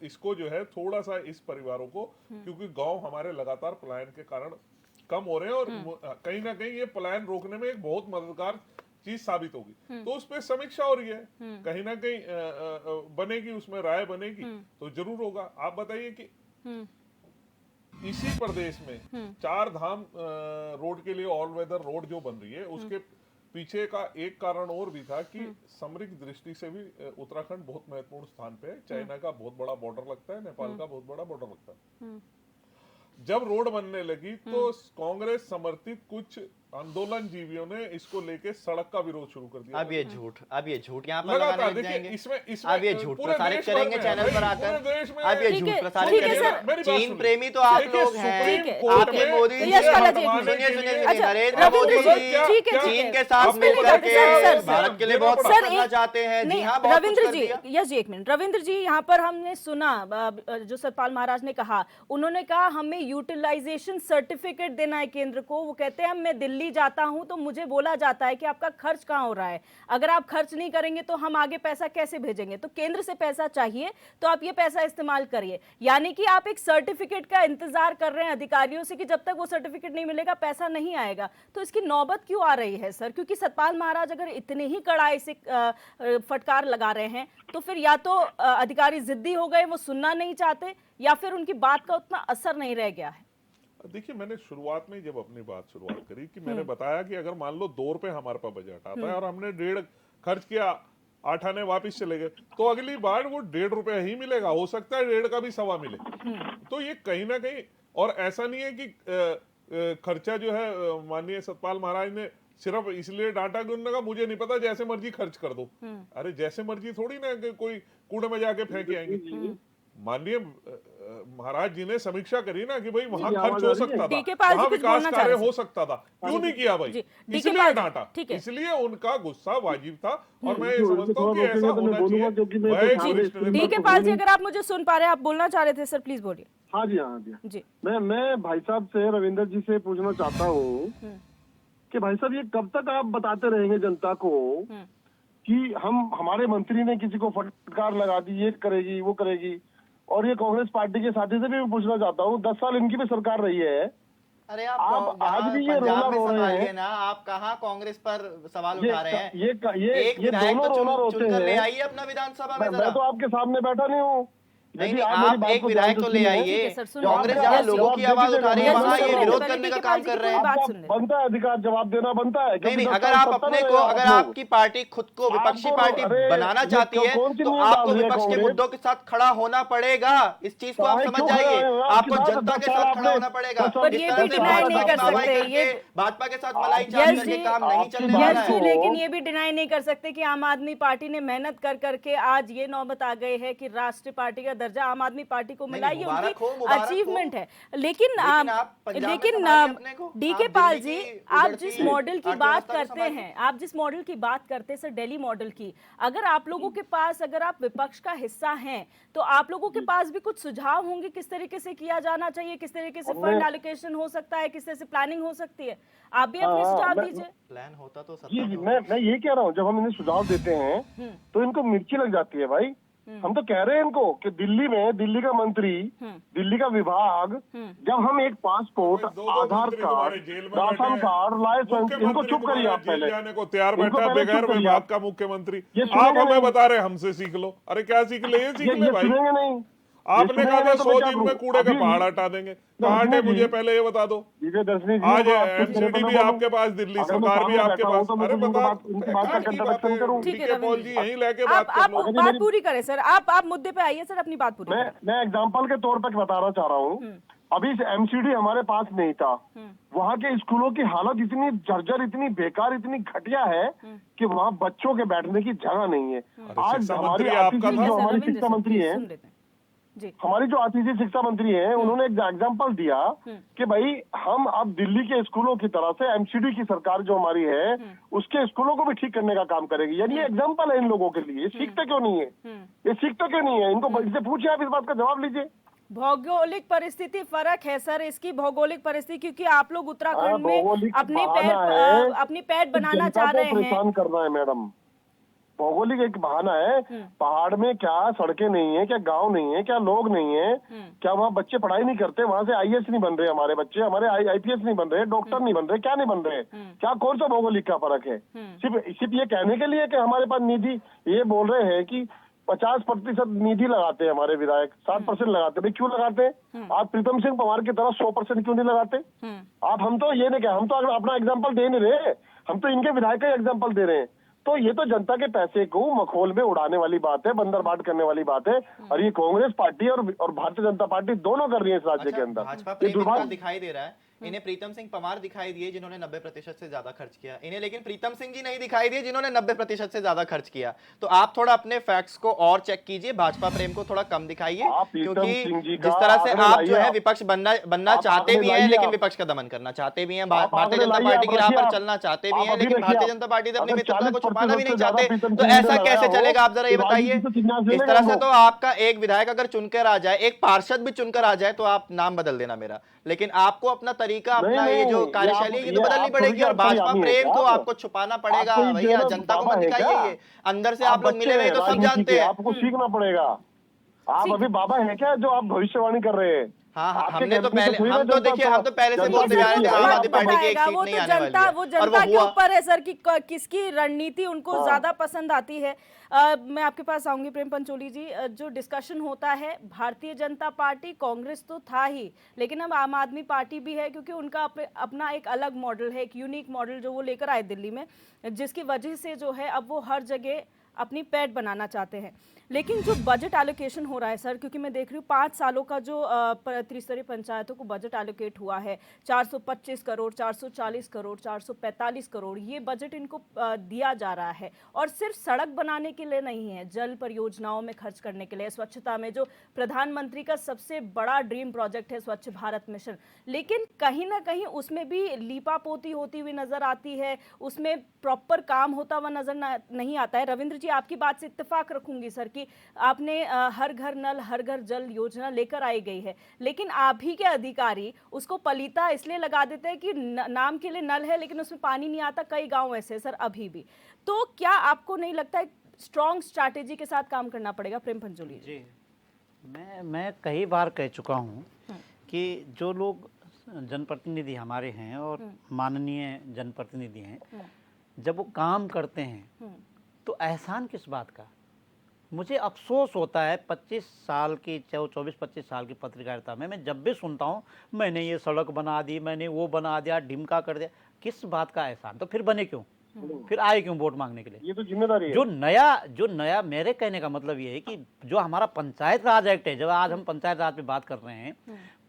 इसको जो है थोड़ा सा इस परिवारों को, क्योंकि गांव हमारे लगातार पलायन के कारण कम हो रहे हैं और कहीं ना कहीं ये पलायन रोकने में एक बहुत मददगार चीज साबित होगी। तो उस पर समीक्षा हो रही है, कहीं ना कहीं बनेगी, उसमें राय बनेगी तो जरूर होगा। आप बताइए कि इसी प्रदेश में 4 धाम रोड के लिए ऑल वेदर रोड जो बन रही है, उसके पीछे का एक कारण और भी था कि सामरिक दृष्टि से भी उत्तराखंड बहुत महत्वपूर्ण स्थान पे है। चाइना का बहुत बड़ा बॉर्डर लगता है, नेपाल का बहुत बड़ा बॉर्डर लगता है। जब रोड बनने लगी तो कांग्रेस समर्थित कुछ आंदोलन जीवियों ने इसको लेके सड़क का विरोध शुरू कर दिया। अब ये झूठ यहाँ पर लगातार लगाने लग देखिए जाएंगे। इसमें अब ये झूठ पूरे प्रसारित देश भर करेंगे में चैनल भाई, पर पूरे आकर। देश में अब ये ठीक झूठ है, प्रसारित ठीक है करेंगे। सर। मेरी बात चीन सुनिए। प्रेमी तो आप देखिए, लोग हैं। सुप्रीम कोर्ट आपके में मोदी जी यश से बालाजी, एक सुनिए मिनट। सुनिए अच्छा, नरेंद्र रविंद्र मोदी जी, जी ठीक है, चीन ठीक के है। साथ उसमें मिलकर नहीं करते, के सर, भारत के लिए बहुत कुछ सर, करना एक- चाहते हैं। जी नहीं, हाँ, बहुत कुछ रविंद्र कर जी, दिया। यस जी, एक मिनट। रविंद्र जी, यहाँ पर हमने सुना जो सतपाल महाराज ने कहा, उन्होंने कहा हमें यूटिलाइजेशन सर्टिफिकेट देना है केंद्र को। वो कहते हैं मैं दिल्ली जाता हूं तो मुझे बोला जाता है कि आपका खर्च कहाँ हो रहा है, अगर आप खर्च नहीं करेंगे तो हम आगे पैसा कैसे भेजेंगे, तो केंद्र से पैसा चाहिए तो आप ये पैसा इस्तेमाल करिए। यानी कि आप एक सर्टिफिकेट का इंतजार कर रहे हैं अधिकारियों से कि जब तक वो सर्टिफिकेट नहीं मिलेगा पैसा नहीं आएगा। तो इसकी नौबत क्यों आ रही है सर? क्योंकि सतपाल महाराज अगर इतने ही कड़ाई से फटकार लगा रहे हैं तो फिर या तो अधिकारी जिद्दी हो गए, वो सुनना नहीं चाहते, या फिर उनकी बात का उतना असर नहीं रह गया है। देखिए, मैंने शुरुआत में जब अपनी बात शुरुआत करी कि मैंने बताया कि अगर मान लो 2 रुपए हमारे पास बजट आता है और हमने 1.5 खर्च किया, 8 आने वापिस चले गए, तो अगली बार वो 1.5 रुपया ही मिलेगा, हो सकता है 1.5 का भी 1.25 मिले। तो ये कहीं ना कहीं, और ऐसा नहीं है कि खर्चा जो है माननीय सतपाल महाराज ने सिर्फ इसलिए डांटा कि उन्होंने कहा मुझे नहीं पता, जैसे मर्जी खर्च कर दो। अरे जैसे मर्जी थोड़ी ना कि कोई कूड़े में जाके फेंके आएंगे। माननीय महाराज जी ने समीक्षा करी ना कि भाई वहां खर्च हो सकता था, डीके पाल जी वहां कुछ विकास बोलना चाह कार्य रहे हो सकता था, क्यों नहीं किया भाई? डीके इसलिए पाल जी, डांटा, ठीक है। इसलिए उनका गुस्सा वाजिब था। और मैं ये समझता हूँ कि ऐसा होना चाहिए। वह एक वरिष्ठ नेता डीके पाल जी, अगर आप मुझे सुन पा रहे हैं, आप बोलना चाह रहे थे सर, प्लीज बोलिए। हाँ जी, हाँ जी। जी, मैं भाई साहब से, रविंदर जी से पूछना चाहता हूँ कि भाई साहब ये कब तक आप बताते रहेंगे जनता को कि हमारे मंत्री ने किसी को फटकार लगा दी, ये करेगी वो करेगी। और ये कांग्रेस पार्टी के साथी से भी मैं पूछना चाहता हूँ, 10 साल इनकी भी सरकार रही है। अरे आप आप आज भी ये पंजाब रोना में रो रहे संभालिए हैं। ना, आप कहाँ कांग्रेस पर सवाल ये उठा रहे हैं? ये एक विधायक दोनों तो रोना रोते चुनकर ले हैं। आइए अपना विधानसभा में मैं जरा। तो आपके सामने बैठा नहीं हूँ। नहीं यदि नहीं, मेरी आप बात एक को विधायक ध्यान तो से ले सुनिए। आइए। ठीक है सर, सुन कांग्रेस लीजिए। जहाँ यस, लोगों की आवाज उठा रही है यस, वहाँ सुन ये लेते विरोध पहले करने का डीके काम पाल जी कर की रहे पूरी हैं। बात आपका सुन लेते। बनता है अधिकार, जवाब देना बनता है। नहीं क्योंकि नहीं, 10 अगर साल आप सत्ता अपने में को, रहे अगर आप लोग। आपकी पार्टी खुद को विपक्षी आपको- पार्टी अरे, बनाना ये चाहती है कौन सी तो नींद आपको डाल रही है विपक्ष के कांग्रेस? मुद्दों के साथ खड़ा होना पड़ेगा। इस चीज को आप काहे समझ क्यों जाइए। खड़ा है? आपको आपकी जनता बात के 10 साथ साल खड़ा आपने- होना पड़ेगा। पर इस ये तरह भी से डिनाई भाजपा नहीं की कर वाहवाही सकते, करके, ये- भाजपा के साथ मलाई यस चाल करके जी, काम नहीं आपकी चलने बात वाला यस जी, है। लेकिन ये भी डिनाई नहीं कर सकते कि आम आदमी पार्टी ने मेहनत कर करके आज ये नौबत आ गई है कि राष्ट्रीय पार्टी का दर्जा आम आदमी पार्टी को मिला। नहीं, ये मुबारक हो, उनकी मुबारक हो। अचीवमेंट है। लेकिन लेकिन आप पंजाब में लेकिन संभालिए अपने को। डीके आप पाल दिल्ली जी, की आप उजड़ती जिस मॉडल की बात अर्थव्यवस्था को करते संभालिए। हैं, आप जिस मॉडल की बात करते हैं सर, दिल्ली मॉडल की, अगर आप लोगों के पास, अगर आप विपक्ष का हिस्सा हैं तो आप लोगों के पास भी कुछ सुझाव होंगे किस तरीके से किया जाना चाहिए, किस तरीके से फंड एलोकेशन हो सकता है, किस तरह से प्लानिंग हो सकती है, आप भी अपने हाँ, सुझाव मैं- दीजिए। प्लान होता तो सत्ता जी में जी, होता। मैं ये कह रहा हूँ, जब हम इन्हें सुझाव देते हैं तो इनको मिर्ची लग जाती है भाई। हम तो कह रहे हैं इनको कि दिल्ली में दिल्ली का मंत्री, दिल्ली का विभाग, जब हम एक पासपोर्ट, दो आधार मंत्री तुम्हारे कार्ड, जेल में राशन बैठे हैं। कार्ड लाए, इनको मुख्यमंत्री चुप करिए आप तुम्हारे जेल पहले। जाने को तैयार इनको बैठा पहले बगैर चुप करिए विभाग आप। का मुख्यमंत्री। ये आप सुनेंगे हमें नहीं। बता रहे हमसे सीख लो। अरे क्या सीख ले? ये सीख ले ये भाई। सुनेंगे नहीं। आपने कहा था 100 दिन में कूड़े के अभी- पहाड़ हटा देंगे, कहाँ हटे मुझे पहले ये बता दो। विजयदर्शनी जी, आज आप कुछ मेरे एमसीडी को भी ना बोलो। आपके पास, दिल्ली अगर मैं सरकार भी सामने आपके बैठा हूं पास। तो मैं अरे तो बता, उनकी बात का की कंट्रोडक्शन करूं। ठीक है, डीके पॉल जी यहीं लेके बात कर आप लो। बात पूरी करें सर, आप मुद्दे पे आइए सर, अपनी बात पूरी करें। मैं एग्जांपल के तौर पर बताना चाह रहा हूँ। अभी एमसीडी हमारे पास नहीं था। वहाँ के स्कूलों की हालत इतनी जर्जर, इतनी बेकार, इतनी घटिया है कि वहाँ बच्चों के बैठने की जगह नहीं है। आज शिक्षा हमारे मंत्री आपका अतिथि था। जो सर, हमारी रविंद्र शिक्षा सर, मंत्री प्लीज है, सुन लेते हैं। जी, हमारी जो अतिथि शिक्षा मंत्री हैं, उन्होंने एक एग्जांपल दिया कि भाई हम अब दिल्ली के स्कूलों की तरह से एमसीडी की सरकार जो हमारी है उसके स्कूलों को भी ठीक करने का काम करेगी। यानी ये एग्जांपल है इन लोगों के लिए। ये सीखते क्यों नहीं है? ये सीखते क्यों नहीं है? इनको इनसे पूछिए, आप इस बात का जवाब लीजिए। भौगोलिक परिस्थिति फर्क है सर, इसकी भौगोलिक परिस्थिति, क्योंकि आप लोग उत्तराखंड में भौगोलिक अपनी बहाना है। अपनी पैठ बनाना जनता चाह को रहे हैं। परेशान करना है मैडम। भौगोलिक एक बहाना है। पहाड़ में क्या सड़कें नहीं है, क्या गांव नहीं है, क्या लोग नहीं है, क्या वहाँ बच्चे पढ़ाई नहीं करते? वहाँ से आईएएस नहीं बन रहे हमारे बच्चे, हमारे आईपीएस नहीं बन रहे, डॉक्टर नहीं बन रहे, क्या नहीं बन रहे? क्या कौन सा भौगोलिक का फर्क है? सिर्फ ये कहने के लिए कि हमारे पास निधि, ये बोल रहे हैं कि 50% निधि लगाते हैं हमारे विधायक, 7% लगाते हैं। भाई क्यों लगाते हैं? आप प्रीतम सिंह पंवार की तरह 100% क्यों नहीं लगाते? आप, हम तो ये नहीं कह, हम तो अपना एग्जाम्पल दे नहीं रहे, हम तो इनके विधायक का एग्जाम्पल दे रहे हैं। तो ये तो जनता के पैसे को मखौल में उड़ाने वाली बात है, बंदरबाट करने वाली बात है। और ये कांग्रेस पार्टी और भारतीय जनता पार्टी दोनों कर रही है इस राज्य के अंदर। भाजपा ये प्रेम इनका दुर्भाग्य दिखाई दे रहा है। इन्हें प्रीतम सिंह पंवार दिखाई दिए जिन्होंने 90% से ज्यादा खर्च किया, इन्हें लेकिन प्रीतम सिंह जी नहीं दिखाई दिए जिन्होंने 90% से ज्यादा खर्च किया। तो आप थोड़ा अपने फैक्ट्स को और चेक कीजिए, भाजपा प्रेम को थोड़ा कम दिखाइए, आप प्रीतम क्योंकि सिंह जी जिस का तरह से आंकड़े आप जो लाइए, है आप- विपक्ष बनना आप चाहते आंकड़े भी हैं, लाइए, लेकिन आप- विपक्ष का दमन करना चाहते भी हैं, आप भारतीय आंकड़े जनता लाइए, पार्टी की आप राह पर रखिए, चलना चाहते भी आप हैं, अभी लेकिन रखिए, भारतीय आप- जनता पार्टी से अपनी अगर मित्रता को 40% छुपाना भी नहीं से ज्यादा चाहते। प्रीतम तो सिंह जी ऐसा ने कैसे लगाया चलेगा, हो, आप जरा ये तो बताइए। राजनीति से संन्यास ले इस लेंगे तरह हम से लोग। तो आपका एक विधायक अगर चुनकर आ जाए, एक पार्षद भी चुनकर आ जाए, तो आप नाम बदल देना मेरा, लेकिन आपको अपना तरीका, अपना नहीं, ये जो नहीं, कार्यशैली है, ये तो बदलनी आप पड़ेगी। और थोड़ी भाजपा आमी है प्रेम क्या को आप? आपको छुपाना पड़ेगा आपको ये भैया, जो जनता को बाबा मत है दिखाइए क्या? ये। अंदर से आप आप लोग बच्चे मिले हुए हैं तो सब राजनीति जानते के, हैं। आपको सीखना पड़ेगा। आप अभी बाबा है क्या जो आप भविष्यवाणी कर रहे हैं? हाँ हाँ, आपके हमने तो कहने से पहले, थोड़ी ना हम तो जनता देखिए, हम तो पहले से जनता बोलते ये जा सर रहे वो थे तो आम वक्त आदमी पार्टी की एक बताएगा, सीट वो नहीं तो आने वाली जनता है, वो और जनता वो के हुआ। ऊपर है सर कि किसकी रणनीति उनको ज्यादा पसंद आती है। मैं आपके पास आऊंगी प्रेम पंचोली जी। जो डिस्कशन होता है, भारतीय जनता पार्टी, कांग्रेस तो था ही, लेकिन अब आम आदमी पार्टी भी है, क्योंकि उनका अपना एक अलग मॉडल है, एक यूनिक मॉडल जो वो लेकर आए दिल्ली में, जिसकी वजह से जो है अब वो हर जगह अपनी पैठ बनाना चाहते हैं। लेकिन जो बजट एलोकेशन हो रहा है सर, क्योंकि मैं देख रही हूँ 5 सालों का जो त्रिस्तरीय पंचायतों को बजट एलोकेट हुआ है, 425 करोड़, 440 करोड़, 445 करोड़, ये बजट इनको दिया जा रहा है। और सिर्फ सड़क बनाने के लिए नहीं है, जल परियोजनाओं में खर्च करने के लिए, स्वच्छता में, जो प्रधानमंत्री का सबसे बड़ा ड्रीम प्रोजेक्ट है स्वच्छ भारत मिशन। लेकिन कहीं ना कहीं उसमें भी लीपापोती होती हुई नजर आती है, उसमें प्रॉपर काम होता हुआ नजर नहीं आता है। रविंद्र जी, आपकी बात से इत्तेफाक रखूंगी सर कि आपने हर घर नल हर घर जल योजना लेकर आई गई है, लेकिन आप ही के अधिकारी उसको पलीता इसलिए लगा देते हैं कि नाम के लिए नल है लेकिन उसमें पानी नहीं आता। कई गांव ऐसे हैं सर अभी भी। तो क्या आपको नहीं लगता है स्ट्रॉन्ग स्ट्रैटेजी के साथ काम करना पड़ेगा? प्रेम पंचोली जी। मैं कई बार कह चुका हूँ कि जो लोग जनप्रतिनिधि हमारे हैं और माननीय जनप्रतिनिधि हैं, जब वो काम करते हैं तो एहसान किस बात का। मुझे अफसोस होता है 25 साल की 24-25 साल की पत्रकारिता में मैं जब भी सुनता हूँ मैंने ये सड़क बना दी, मैंने वो बना दिया, ढिमका कर दिया, किस बात का एहसान। तो फिर बने क्यों, फिर आए क्यों वोट मांगने के लिए? ये तो जिम्मेदारी है। जो नया मेरे कहने का मतलब ये है कि जो हमारा पंचायत राज एक्ट है, जब आज हम पंचायत राज पे बात कर रहे हैं,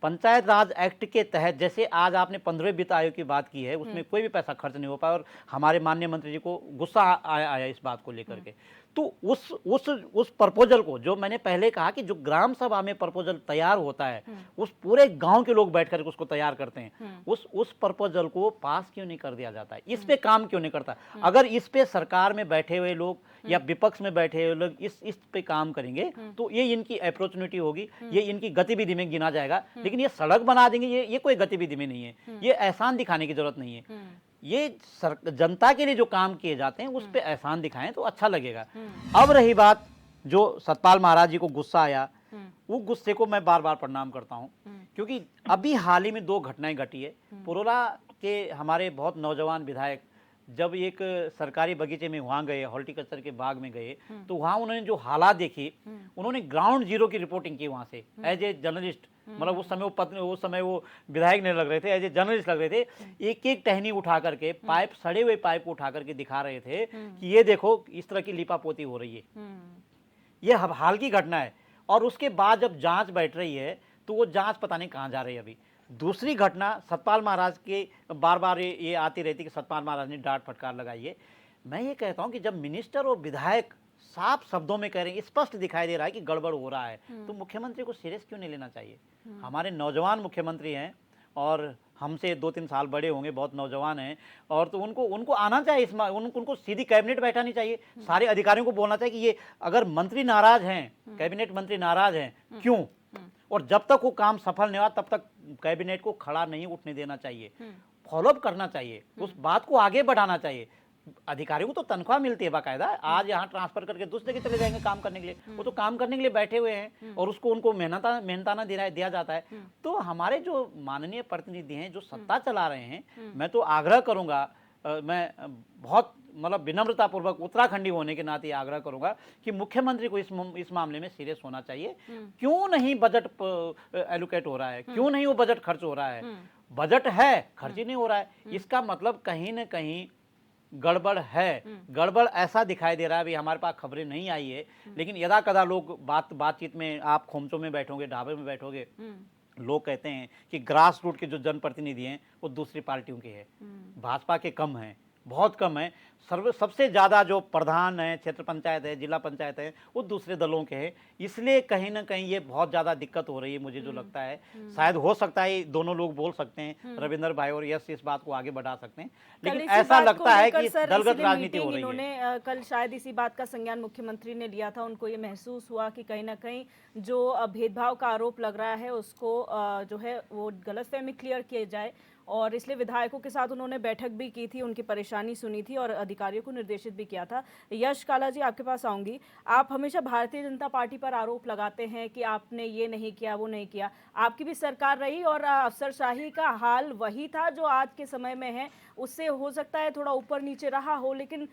पंचायत राज एक्ट के तहत जैसे आज आपने 15वें वित्त आयोग की बात की है, उसमें कोई भी पैसा खर्च नहीं हो पाया और हमारे माननीय मंत्री जी को गुस्सा आया इस बात को लेकर के। तो उस प्रपोजल को, जो मैंने पहले कहा कि जो ग्राम सभा में प्रपोजल तैयार होता है, उस पूरे गांव के लोग बैठ कर उसको तैयार करते हैं, उस प्रपोजल को पास क्यों नहीं कर दिया जाता है? इस पे काम क्यों नहीं करता? अगर इस पे सरकार में बैठे हुए लोग या विपक्ष में बैठे हुए लोग इस पे काम करेंगे तो ये इनकी अपॉर्चुनिटी होगी, ये इनकी गतिविधि में गिना जाएगा। लेकिन ये सड़क बना देंगे, ये कोई गतिविधि में नहीं है, ये एहसान दिखाने की जरूरत नहीं है। ये जनता के लिए जो काम किए जाते हैं उस पे एहसान दिखाएं तो अच्छा लगेगा। अब रही बात जो सतपाल महाराज जी को गुस्सा आया, वो गुस्से को मैं बार बार प्रणाम करता हूं, क्योंकि अभी हाल ही में 2 घटनाएं घटी है। पुरोला के हमारे बहुत नौजवान विधायक जब एक सरकारी बगीचे में वहाँ गए, हॉर्टिकल्चर के बाग में गए, तो वहाँ उन्होंने जो हालात देखी, उन्होंने ग्राउंड जीरो की रिपोर्टिंग की वहाँ से एज ए जर्नलिस्ट। मतलब उस समय वो विधायक नहीं लग रहे थे, एज ए जर्नलिस्ट लग रहे थे। एक एक टहनी उठा करके पाइप, सड़े हुए पाइप को उठा करके दिखा रहे थे कि ये देखो इस तरह की लिपापोती हो रही है। ये हाल की घटना है। और उसके बाद जब जांच बैठ रही है तो वो जांच पता नहीं कहाँ जा रही है अभी। दूसरी घटना सतपाल महाराज के बार बार ये आती रहती कि सतपाल महाराज ने डांट फटकार लगाई है। मैं ये कहता हूँ कि जब मिनिस्टर और विधायक साफ शब्दों में कह रहे हैं, स्पष्ट दिखाई दे रहा है कि गड़बड़ हो रहा है, तो मुख्यमंत्री को सीरियस क्यों नहीं लेना चाहिए? हमारे नौजवान मुख्यमंत्री हैं और हमसे 2-3 साल बड़े होंगे, बहुत नौजवान हैं, और तो उनको आना चाहिए, उनको सीधी कैबिनेट बैठानी चाहिए, सारे अधिकारियों को बोलना चाहिए कि ये अगर मंत्री नाराज हैं, कैबिनेट मंत्री नाराज हैं, क्यों? और जब तक वो काम सफल नहीं हुआ तब तक कैबिनेट को खड़ा नहीं उठने देना चाहिए, फॉलोअप करना चाहिए, उस बात को आगे बढ़ाना चाहिए। अधिकारियों को तो तनख्वाह मिलती है बाकायदा, आज यहाँ ट्रांसफर करके दूसरे जगह चले जाएंगे काम करने के लिए, वो तो काम करने के लिए बैठे हुए हैं और उनको मेहनताना दिया जाता है। तो हमारे जो माननीय प्रतिनिधि हैं जो सत्ता चला रहे हैं, मैं तो आग्रह करूंगा, मैं बहुत मतलब विनम्रतापूर्वक उत्तराखंडी होने के नाते आग्रह करूंगा कि मुख्यमंत्री को इस मामले में सीरियस होना चाहिए। क्यों नहीं बजट एलोकेट हो रहा है, क्यों नहीं वो बजट खर्च हो रहा है? बजट है, खर्च ही नहीं हो रहा है। इसका मतलब कहीं ना कहीं गड़बड़ है। गड़बड़ ऐसा दिखाई दे रहा है, अभी हमारे पास खबरें नहीं आई है, लेकिन यदा कदा लोग बातचीत में, आप खोमचों में बैठोगे, ढाबे में बैठोगे, लोग कहते हैं कि ग्रास रूट के जो जनप्रतिनिधि हैं वो दूसरी पार्टियों के हैं, भाजपा के कम हैं, बहुत कम है। सबसे ज़्यादा जो प्रधान है, क्षेत्र पंचायत है, जिला पंचायत है, वो दूसरे दलों के हैं। इसलिए कहीं ना कहीं ये बहुत ज़्यादा दिक्कत हो रही है, मुझे जो लगता है। शायद हो सकता है दोनों लोग बोल सकते हैं, रविंदर भाई और यश इस बात को आगे बढ़ा सकते हैं, लेकिन ऐसा लगता है कि दलगत राजनीति हो रही है। इन्होंने कल शायद इसी बात का संज्ञान मुख्यमंत्री ने लिया था। उनको ये महसूस हुआ कि कहीं ना कहीं जो भेदभाव का आरोप लग रहा है उसको जो है वो गलतफहमी क्लियर किए जाए, और इसलिए विधायकों के साथ उन्होंने बैठक भी की थी, उनकी परेशानी सुनी थी और अधिकारियों को निर्देशित भी किया था। यश काला जी, आपके पास आऊंगी। आप हमेशा भारतीय जनता पार्टी पर आरोप लगाते हैं कि आपने ये नहीं किया, वो नहीं किया। आपकी भी सरकार रही और अफसरशाही का हाल वही था जो आज के समय में है। उससे हो सकता है थोड़ा ऊपर नीचे रहा हो, लेकिन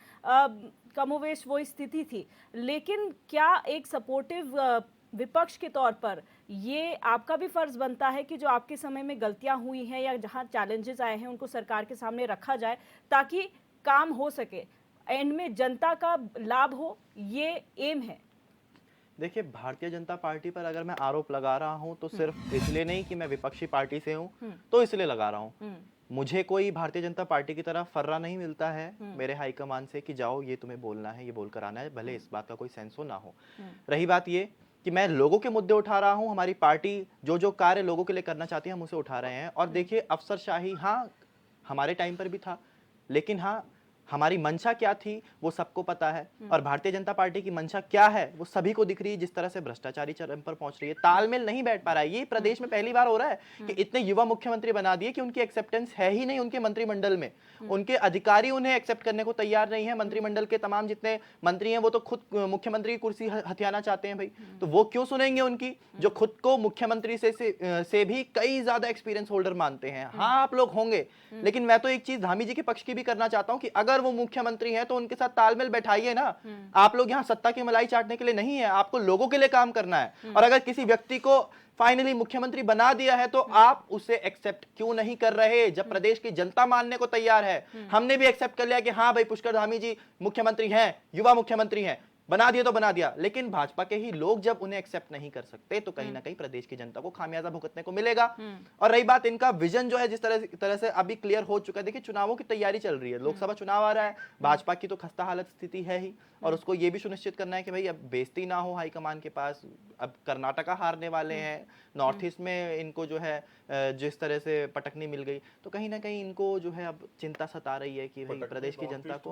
कमोवेश वही स्थिति थी। लेकिन क्या एक सपोर्टिव विपक्ष के तौर पर ये आपका भी फर्ज बनता है कि जो आपके समय में गलतियां हुई हैं या जहां चैलेंजेस आए हैं उनको सरकार के सामने रखा जाए ताकि काम हो सके, एंड में जनता का लाभ हो, ये एम है? देखिए, भारतीय जनता पार्टी पर अगर मैं आरोप लगा रहा हूं तो सिर्फ इसलिए नहीं कि मैं विपक्षी पार्टी से हूं, तो इसलिए लगा रहा हूं। मुझे कोई भारतीय जनता पार्टी की तरफ फर्रा नहीं मिलता है मेरे हाईकमान से कि जाओ ये तुम्हें बोलना है, ये बोलकर आना है, भले इस बात का कोई सेंस हो ना हो। रही बात ये कि मैं लोगों के मुद्दे उठा रहा हूं, हमारी पार्टी जो जो कार्य लोगों के लिए करना चाहती है हम उसे उठा रहे हैं। और देखिए, अफसरशाही हाँ हमारे टाइम पर भी था, लेकिन हाँ हमारी मंशा क्या थी वो सबको पता है, और भारतीय जनता पार्टी की मंशा क्या है वो सभी को दिख रही है। जिस तरह से भ्रष्टाचारी चरम पर पहुंच रही है, तालमेल नहीं बैठ पा रहा है। ये प्रदेश में पहली बार हो रहा है कि इतने युवा मुख्यमंत्री बना दिए कि उनकी एक्सेप्टेंस है ही नहीं उनके मंत्रिमंडल में, उनके अधिकारी उन्हें एक्सेप्ट करने को तैयार नहीं है। मंत्रिमंडल के तमाम जितने मंत्री हैं वो तो खुद मुख्यमंत्री की कुर्सी हथियाना चाहते हैं भाई, तो वो क्यों सुनेंगे उनकी, जो खुद को मुख्यमंत्री से भी कई ज्यादा एक्सपीरियंस होल्डर मानते हैं। हाँ आप लोग होंगे, लेकिन मैं तो एक चीज धामी जी के पक्ष की भी करना चाहता हूं कि अगर वो मुख्यमंत्री हैं तो उनके साथ तालमेल बैठाइए ना। आप लोग यहाँ सत्ता की मलाई चाटने के लिए नहीं है, आपको लोगों के लिए काम करना है। और अगर किसी व्यक्ति को फाइनली मुख्यमंत्री बना दिया है तो आप उसे एक्सेप्ट क्यों नहीं कर रहे, जब प्रदेश की जनता मानने को तैयार है। हमने भी एक्सेप्ट कर लिया कि हाँ भाई पुष्कर धामी जी मुख्यमंत्री हैं, युवा मुख्यमंत्री हैं, बना दिया तो बना दिया। लेकिन भाजपा के ही लोग जब उन्हें एक्सेप्ट नहीं कर सकते तो कहीं ना कहीं प्रदेश की जनता को खामियाजा भुगतने को मिलेगा। और रही बात इनका विजन जो है जिस तरह से अभी क्लियर हो चुका है, देखिए चुनावों की तैयारी चल रही है, लोकसभा चुनाव आ रहा है, भाजपा की तो खस्ता हालत स्थिति है ही, और उसको ये भी सुनिश्चित करना है कि भाई अब बेइज्जती ना हो हाईकमान के पास। अब कर्नाटका हारने वाले हैं, नॉर्थ ईस्ट में इनको जो है जिस तरह से पटकनी मिल गई, तो कहीं ना कहीं इनको जो है अब चिंता सता रही है कि भाई प्रदेश की जनता को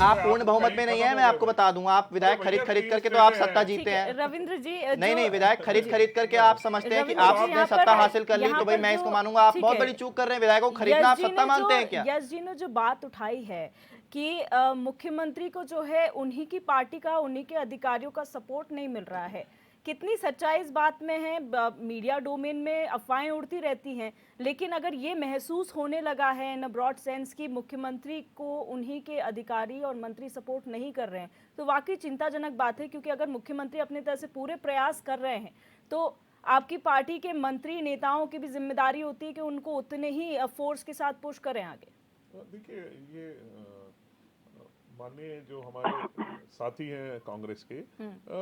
आप पूर्ण बहुमत में नहीं है। मैं आपको बता दूंगा, आप विधायक खरीद करके तो आप सत्ता जीते हैं। रविंद्र जी, नहीं, विधायक खरीद करके आप समझते हैं कि आपने सत्ता हासिल कर ली तो भाई मैं इसको मानूंगा। आप बहुत बड़ी चूक कर रहे हैं, विधायकों को खरीदना आप सत्ता मानते हैं क्या? यश जी ने जो बात उठाई है कि मुख्यमंत्री को जो है उन्हीं की पार्टी का, उन्हीं के अधिकारियों का सपोर्ट नहीं मिल रहा है, कितनी सच्चाई इस बात में है? मीडिया डोमेन में अफवाहें उड़ती रहती हैं, लेकिन अगर ये महसूस होने लगा है इन ब्रॉड सेंस कि मुख्यमंत्री को उन्हीं के अधिकारी और मंत्री सपोर्ट नहीं कर रहे हैं, तो वाकई चिंताजनक बात है। क्योंकि अगर मुख्यमंत्री अपने तरफ से पूरे प्रयास कर रहे हैं तो आपकी पार्टी के मंत्री नेताओं की भी जिम्मेदारी होती है कि उनको उतने ही फोर्स के साथ पुश करें आगे। देखिए, ये माननीय जो हमारे साथी हैं कांग्रेस के,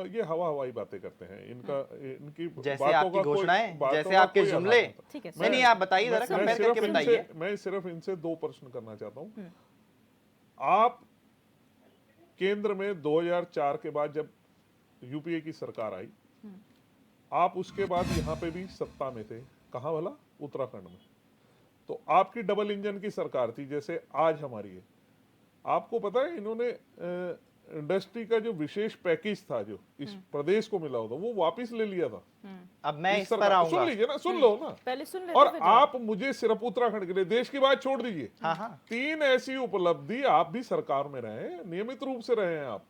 ये हवाई बातें करते हैं। इनकी जैसे आपकी घोषणाएं, जैसे आपके जुमले। नहीं, आप बताइए जरा, कंपेयर करके बताइए। मैं सिर्फ इनसे दो प्रश्न करना चाहता हूँ। आप केंद्र में 2004 के बाद जब यूपीए की सरकार आई, आप उसके बाद यहाँ पे भी सत्ता में थे, कहाँ भला? उत्तराखंड में। तो आपकी डबल इंजन की सरकार थी जैसे आज हमारी है। आपको पता है इन्होंने इंडस्ट्री का जो विशेष पैकेज था जो इस प्रदेश को मिला होता वो वापस ले लिया था। अब मैं इस पर आऊंगा, सुन लीजिए ना, सुन लो ना, पहले सुन ले। और आप मुझे सिर्फ उत्तराखंड के लिए, देश की बात छोड़ दीजिए। हाँ। 3 ऐसी उपलब्धि, आप भी सरकार में रहे, नियमित रूप से रहे हैं आप।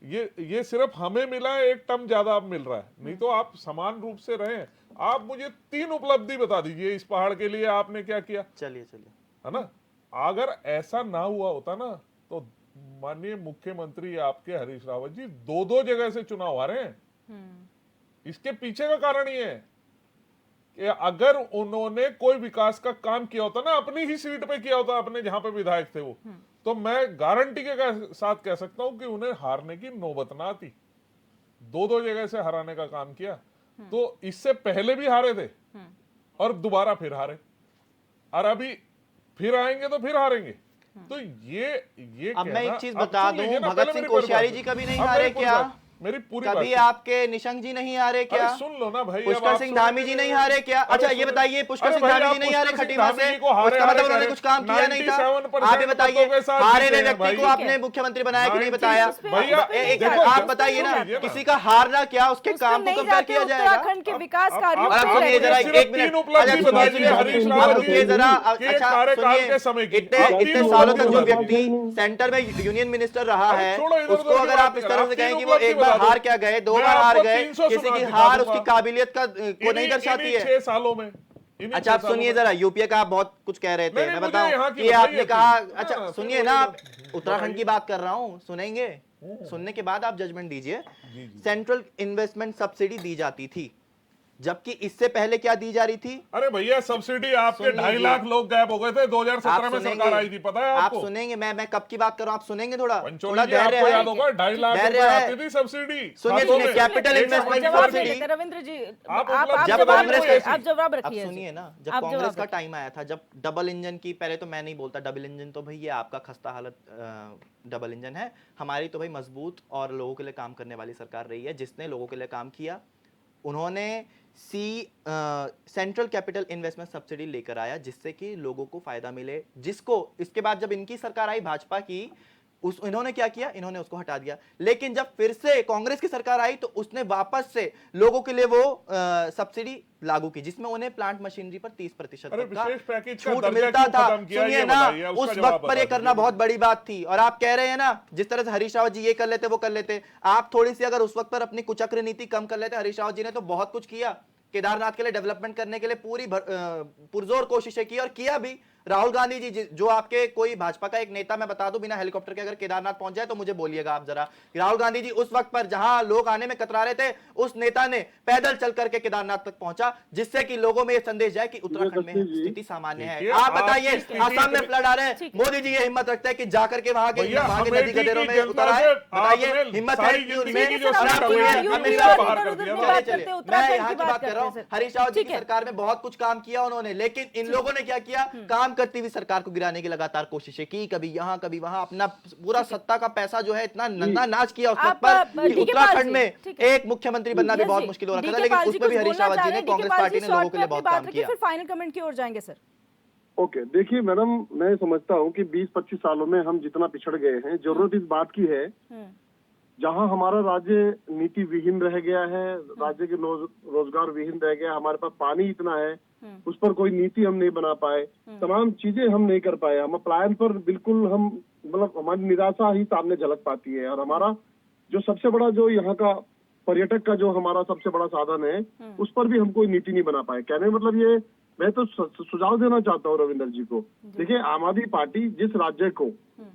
ये सिर्फ हमें मिला है, 1 टर्म ज्यादा अब मिल रहा है, नहीं तो आप समान रूप से रहे। आप मुझे 3 उपलब्धि बता दीजिए इस पहाड़ के लिए आपने क्या किया। चलिए, है ना? अगर ऐसा ना हुआ होता ना तो माननीय मुख्यमंत्री आपके हरीश रावत जी 2 जगह से चुनाव हारे हैं। इसके पीछे का कारण ये है कि अगर उन्होंने कोई विकास का काम किया होता ना, अपनी ही सीट पे किया होता, अपने जहां पे विधायक थे वो, तो मैं गारंटी के साथ कह सकता हूं कि उन्हें हारने की नौबत ना आती। दो जगह से हराने का काम किया, तो इससे पहले भी हारे थे और दोबारा फिर हारे, और अभी फिर आएंगे तो फिर हारेंगे। तो ये अब मैं एक चीज आप बता सुन लीजिए दूं, ना, भगत पहले सिंह मेरी पूरी कोश्यारी बात जी सुनो। कभी नहीं अब हारे मेरी पूरी क्या? बात- मेरी पूरी बात कभी सुनो। आपके निशंक जी नहीं हारे क्या? अरे सुन लो ना भाई, अब पुष्कर आप सिंह सुन धामी जी लीजिए। नहीं हारे क्या? अरे अच्छा ये सुनो। बताइए, पुष्कर अरे सिंह भाई, धामी आप जी नहीं हारे पुष्कर सिंह खटीमा धामी से, जी को हारे उसका मतलब हारे उन्होंने करें। कुछ काम किया नहीं था? 97% आप ये बताइए, मतों के साथ हारे जीते हुए हैं व्यक्ति को भाई। आपने मुख्यमंत्री बनाया कि नहीं 93 बताया? उस पे भैया, एक देखो, आप जब- बताइए ना, सुन लीजिए ना। किसी का हारना क्या, उसके उस पे काम को नहीं कंपेयर जाते, किया जाएगा? उत्तराखंड के विकास कार्यों और पे आप सुनिए जरा, सिर्फ एक मिनट, तीन उपलब्धि अच्छा, बता सुनिए, दी हरीश आप रावत रुकिए जी जरा, के अच्छा कार्यकाल सुनिए, के समय की। इतने आप इतने तीन सालों तक उपलब्धि जो बता व्यक्ति दीजिए। सेंटर में यूनियन मिनिस्टर रहा अरे है, छोड़ो, इधर उसको उधर की अगर बात आप इस करो, तरह आप से तीन कहें कि वो उपलब्धि एक बार बता हार दो। क्या गए, दो मैं बार हार आपको गए, 300 किसी सुना की दिखा हार दूंगा। उसकी काबिलियत का को नहीं दर्शाती है। 6 सालों में। इन्हीं अच्छा, आप 6 सालों सुनिए में। जरा, यूपीए का आप बहुत कुछ कह रहे थे, नहीं, मैं मुझे बताऊं यहाँ की कि आपने बताइए कहा, फिर। अच्छा हाँ, सुनिए फिर ना, वही आप बात। उत्तराखंड की बात कर रहा हूं, सुनेंगे? सुनने के बाद आप जजमेंट दीजिए। सेंट्रल इन्वेस्टमेंट सब्सिडी दी जाती थी, जबकि इससे पहले क्या दी जा रही थी? अरे भैया, सब्सिडी आपके सुन 2.5 लीजिए। लाख लोग गायब हो गए थे, आप 2017 में सरकार आई थी, पता है आप आपको? सुनेंगे, मैं कब की बात कर रहा हूं, आप सुनेंगे थोड़ा, पंचोली थोड़ा जी, धैर्य आपको है, याद होगा 2.5 लाख धैर्य रुपए है। आती थी सब्सिडी। सुनिए, खातों सुनिए, में। कैपिटल एक इन्वेस्टमेंट जवाब दे सब्सिडी। लेते रविंद्र जी, आप आप उपलब्धि जब जवाब कांग्रेस रखिए, का- आप जवाब आप रखिए। सुनिए ना, जब आप कांग्रेस जवाब का रखिए। टाइम आया था, जब डबल इंजन की, पहले तो मैं नहीं बोलता डबल इंजन, तो भाई ये आपका खस्ता हालत डबल इंजन है, हमारी तो भाई मजबूत और लोगों के लिए काम करने वाली सरकार रही है, जिसने लोगों के लिए काम किया। उन्होंने सेंट्रल कैपिटल इन्वेस्टमेंट सब्सिडी लेकर आया, जिससे कि लोगों को फायदा मिले, जिसको इसके बाद जब इनकी सरकार आई भाजपा की, इन्होंने क्या किया, इन्होंने उसको हटा दिया। लेकिन जब फिर से कांग्रेस की सरकार आई तो उसने वापस से लोगों के लिए वो सब्सिडी लागू की, जिसमें उन्हें प्लांट मशीनरी पर 30% अरे तक का विशेष पैकेज का छूट दर्जा मिलता क्यों था। खत्म किया, सुनिए ये ना, बताइए, उसका उस जवाब वक्त पर ये बता करना दीजिए। बहुत बड़ी बात थी, और आप कह रहे हैं ना, जिस तरह से हरीश रावत जी ये कर लेते वो कर लेते, आप थोड़ी सी अगर उस वक्त पर अपनी कुचक्र नीति कम कर लेते। हरीश रावत जी ने तो बहुत कुछ किया, केदारनाथ के लिए डेवलपमेंट करने के लिए पूरी पुरजोर कोशिशें की, और किया भी। राहुल गांधी जी, जो आपके कोई भाजपा का एक नेता, मैं बता दूं बिना हेलीकॉप्टर के अगर केदारनाथ पहुंच जाए तो मुझे बोलिएगा आप जरा, राहुल गांधी जी उस वक्त पर जहां लोग आने में कतरा रहे थे, उस नेता ने पैदल चल करके केदारनाथ तक पहुंचा, जिससे कि लोगों में यह संदेश जाए कि उत्तराखंड में स्थिति सामान्य है। देखिए, आप बताइए, आपकी स्थिति आसाम में इतनी- फ्लड आ रहे हैं, मोदी जी ये हिम्मत रखते हैं कि जाकर के वहां के भैया, नदी अमेठी गदेरों की में जनता उतर आए? से बताइए, आपने हिम्मत है सारी कि जिंदगी उनमें? की जो और आप सीट हुई सुनिए, है, हम यूपी इस और बात बाहर पर कर उधर दिया की ना। बात चलिए, करते हैं, मैं उत्तराखंड यहाँ की की बात बात कर रहा हूँ। करते हैं, हरीश रावत जी ठीक की है। सरकार में बहुत कुछ काम किया उन्होंने, लेकिन इन लोगों ने क्या किया, काम करती हुई सरकार को गिराने की लगातार कोशिशें की, कभी यहाँ कभी वहां, अपना पूरा सत्ता का पैसा जो है इतना नंगा नाच किया उस वक्त पर कि डीके पाल उत्तराखंड जी, में ठीक है। एक मुख्यमंत्री बनना भी यस बहुत जी, मुश्किल हो रखा था, डीके लेकिन पाल जी उसमें भी कुछ हरीश बोलना रावत चाह जी रहे ने, हैं, कांग्रेस डीके पाल पार्टी जी ने लोगों शॉर्ट के में लिए अपनी बहुत बात काम रखिए, किया। फिर फाइनल कमेंट की ओर जाएंगे सर। ओके, देखिए मैडम, मैं समझता हूँ कि 20-25 सालों में हम जितना पिछड़ गए हैं, जरूरत इस बात की है, जहां हमारा राज्य नीति विहीन रह गया है, राज्य के रोजगार विहीन रह गया, हमारे पास पानी इतना है, उस पर कोई नीति हम नहीं बना पाए, तमाम चीजें हम नहीं कर पाए, हम पलायन पर बिल्कुल हम, मतलब हमारी निराशा ही सामने झलक पाती है। और हमारा जो सबसे बड़ा, जो यहाँ का पर्यटक का जो हमारा सबसे बड़ा साधन है, उस पर भी हम कोई नीति नहीं बना पाए। कहने का मतलब ये, मैं तो सुझाव देना चाहता हूँ रविंदर जी को। देखिए, आम आदमी पार्टी जिस राज्य को,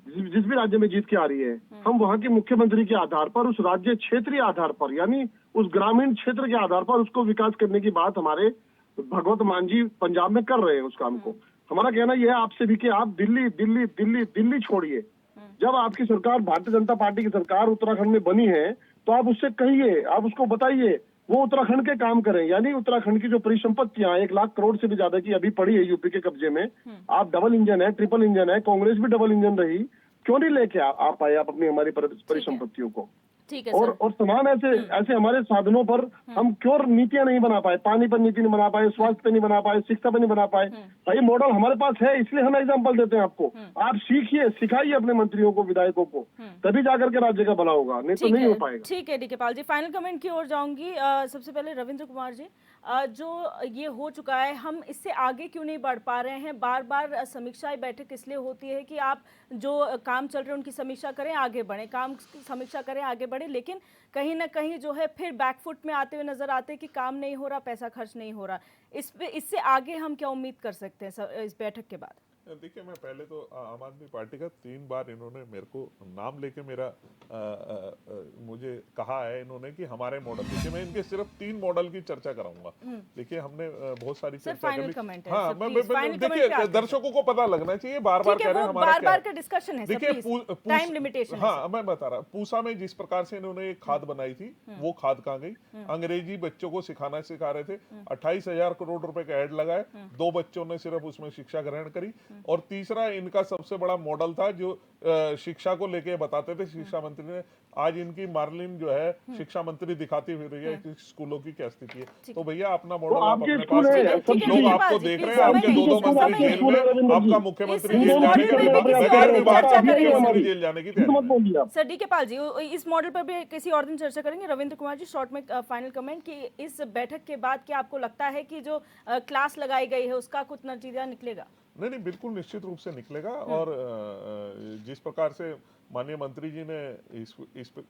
जिस भी राज्य में जीत के आ रही है, हम वहाँ के मुख्यमंत्री के आधार पर, उस राज्य क्षेत्रीय आधार पर, यानी उस ग्रामीण क्षेत्र के आधार पर उसको विकास करने की बात हमारे भगवत मान जी पंजाब में कर रहे हैं उस काम को। हमारा कहना यह है आपसे भी कि आप दिल्ली दिल्ली दिल्ली दिल्ली छोड़िए। जब आपकी सरकार, भारतीय जनता पार्टी की सरकार उत्तराखंड में बनी है, तो आप उससे कहिए, आप उसको बताइए वो उत्तराखंड के काम करें। यानी उत्तराखंड की जो परिसंपत्तियां 1 लाख करोड़ से भी ज्यादा की अभी पड़ी है यूपी के कब्जे में, आप डबल इंजन है, ट्रिपल इंजन है, कांग्रेस भी डबल इंजन रही, क्यों नहीं लेके आ पाए आप अपनी हमारी परिसंपत्तियों को? ठीक है और सर। तमाम ऐसे हमारे साधनों पर हम क्यों नीतियां नहीं बना पाए? पानी पर नीति नहीं बना पाए, स्वास्थ्य पे नहीं बना पाए, शिक्षा पे नहीं बना पाए। भाई मॉडल हमारे पास है, इसलिए हम एग्जांपल देते हैं आपको। आप सीखिए, सिखाइए अपने मंत्रियों को, विधायकों को, तभी जाकर के राज्य का भला होगा, नहीं तो नहीं हो पाएगा। ठीक है DK Pal ji, final comment की ओर जाऊंगी। सबसे पहले रविंद्र कुमार जी, जो ये हो चुका है, हम इससे आगे क्यों नहीं बढ़ पा रहे हैं? बार बार समीक्षा बैठक इसलिए होती है कि आप जो काम चल रहे हैं उनकी समीक्षा करें, आगे बढ़ें, काम की समीक्षा करें, आगे बढ़ें, लेकिन कहीं ना कहीं जो है फिर बैकफुट में आते हुए नजर आते हैं कि काम नहीं हो रहा, पैसा खर्च नहीं हो रहा। इससे आगे हम क्या उम्मीद कर सकते हैं इस बैठक के बाद? देखिए, मैं पहले तो आम आदमी पार्टी का 3 बार इन्होंने मेरे को नाम लेके मेरा मुझे कहा है इन्होंने कि हमारे मॉडल। देखिए, मैं इनके सिर्फ 3 मॉडल की चर्चा कराऊंगा। देखिए, हमने बहुत सारी चर्चा फाइनल करी। कमेंट है, हाँ, सर, मैं प्लीज, फाइनल कमेंट पे देखिए, आते हैं। दर्शकों को पता लगना चाहिए, बार बार ठीक कह है, रहे हैं वो हमारा बार-बार क्या का डिस्कशन है, सर, देखिए, प्लीज। टाइम लिमिटेशन है, हाँ, मैं बता रहा, पूसा में जिस प्रकार से इन्होंने एक खाद बनाई थी, वो खाद कहाँ गई? अंग्रेजी बच्चों को सिखा रहे थे, 28,000 करोड़ रुपए का ऐड लगाए, 2 बच्चों ने सिर्फ उसमें शिक्षा ग्रहण करी। और तीसरा इनका सबसे बड़ा मॉडल था जो शिक्षा को लेके बताते थे शिक्षा मंत्री ने। आज इनकी मार्लिन जो है शिक्षा मंत्री दिखाती हुई रही है कि स्कूलों की क्या स्थिति है। तो भैया, अपना मॉडल आप आपके अपने स्कूल पास है, रखिए। लोग आपको देख रहे हैं, आपके 2-2 मंत्री जेल में, आपका मुख्यमंत्री जेल जाने के बगैर विभाग का मुख्यमंत्री जेल जाने की तैयारी। सर डी के पाल जी, इस मॉडल पर भी किसी और दिन चर्चा करेंगे। रविंद्र कुमार जी, शॉर्ट में फाइनल कमेंट कि इस बैठक के बाद क्या आपको लगता है कि जो क्लास लगाई गई है उसका कुछ नतीजा निकलेगा? नहीं, बिल्कुल निश्चित रूप से निकलेगा। और जिस प्रकार से माननीय मंत्री जी ने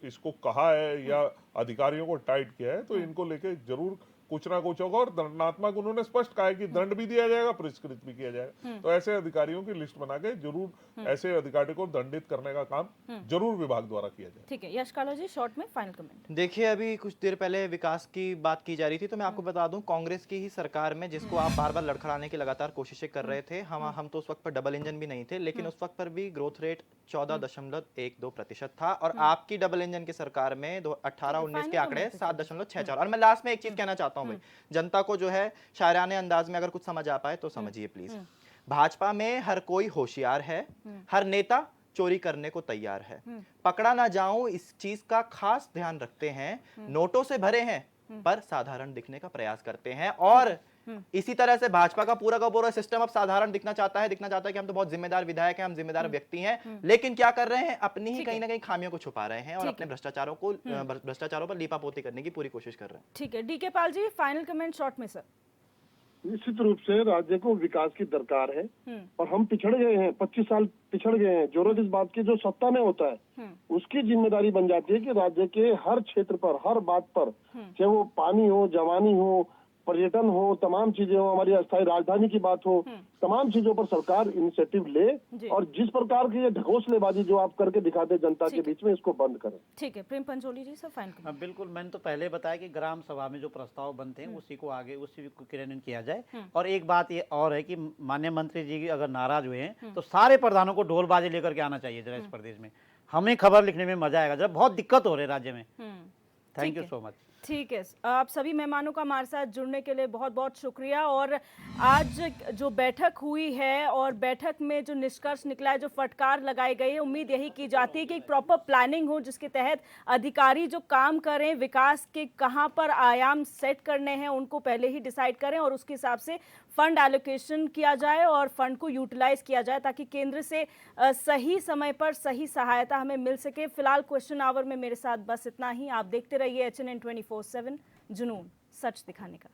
इसको कहा है या अधिकारियों को टाइट किया है, तो इनको लेके जरूर कुछ ना कुछ होगा। और दंडात्मक उन्होंने स्पष्ट कहा है कि दंड भी दिया जाएगा, पुरस्कृत भी किया जाएगा। तो ऐसे अधिकारियों की लिस्ट बना के जरूर ऐसे अधिकारी को दंडित करने का काम जरूर विभाग द्वारा किया जाए। ठीक है, यश काला जी, शॉर्ट में फाइनल कमेंट। देखिए, अभी कुछ देर पहले विकास की बात की जा रही थी, तो मैं आपको बता दूं, कांग्रेस की ही सरकार में, जिसको आप बार बार लड़खड़ाने की लगातार कोशिशें कर रहे थे, हम तो उस वक्त पर डबल इंजन भी नहीं थे, लेकिन उस वक्त पर भी ग्रोथ रेट 14.12% था। और आपकी डबल इंजन की सरकार में 18-19 के आंकड़े 7.64। और मैं लास्ट में एक चीज कहना चाहता हूं भाई, जनता को जो है शायराने अंदाज में अगर कुछ समझ आ पाए तो समझिए प्लीज। भाजपा में हर कोई होशियार है, हर नेता चोरी करने को तैयार है, पकड़ा ना जाऊं इस चीज का खास ध्यान रखते हैं, नोटों से भरे हैं पर साधारण दिखने का प्रयास करते हैं। और इसी तरह से भाजपा का पूरा सिस्टम अब साधारण दिखना चाहता है कि हम तो बहुत जिम्मेदार विधायक हैं, हम जिम्मेदार व्यक्ति हैं, लेकिन क्या कर रहे हैं, अपनी ही कहीं ना कहीं खामियों को छुपा रहे हैं और अपने भ्रष्टाचारों पर लीपापोती करने की पूरी कोशिश कर रहे हैं। ठीक है, डी के Pal ji, final comment short में सर। निश्चित रूप से राज्य को विकास की दरकार है और हम पिछड़ गए हैं, 25 साल पिछड़ गए हैं। जरूरत इस बात की, जो सत्ता में होता है उसकी जिम्मेदारी बन जाती है कि राज्य के हर क्षेत्र पर, हर बात पर, चाहे वो पानी हो, जवानी हो, पर्यटन हो, तमाम चीजें हो, हमारी अस्थायी राजधानी की बात हो, तमाम चीजों पर सरकार इनिशिएटिव ले और जिस प्रकार की ये ढकोसलेबाजी जो आप करके दिखाते जनता के बीच में, इसको बंद करें। ठीक है, प्रेम पंचोली जी, सर फाइनल। बिल्कुल, मैंने तो पहले बताया कि ग्राम सभा में जो प्रस्ताव बनते हैं उसी को आगे उसी को क्रियान्वयन किया जाए। और एक बात ये और है कि माननीय मंत्री जी अगर नाराज हुए हैं तो सारे प्रधानों को ढोलबाजी लेकर के आना चाहिए जरा इस प्रदेश में। हमें खबर लिखने में मजा आएगा जब बहुत दिक्कत हो रही है राज्य में। Thank you so much. ठीक है, आप सभी मेहमानों का हमारे साथ जुड़ने के लिए बहुत बहुत शुक्रिया। और आज जो बैठक हुई है और बैठक में जो निष्कर्ष निकला है, जो फटकार लगाई गई है, उम्मीद यही की जाती है कि एक प्रॉपर प्लानिंग हो जिसके तहत अधिकारी जो काम करें, विकास के कहां पर आयाम सेट करने हैं उनको पहले ही डिसाइड करें और उसके हिसाब से फंड एलोकेशन किया जाए और फंड को यूटिलाइज किया जाए ताकि केंद्र से सही समय पर सही सहायता हमें मिल सके। फिलहाल क्वेश्चन आवर में मेरे साथ बस इतना ही। आप देखते रहिए HNN 24/7, जुनून सच दिखाने का।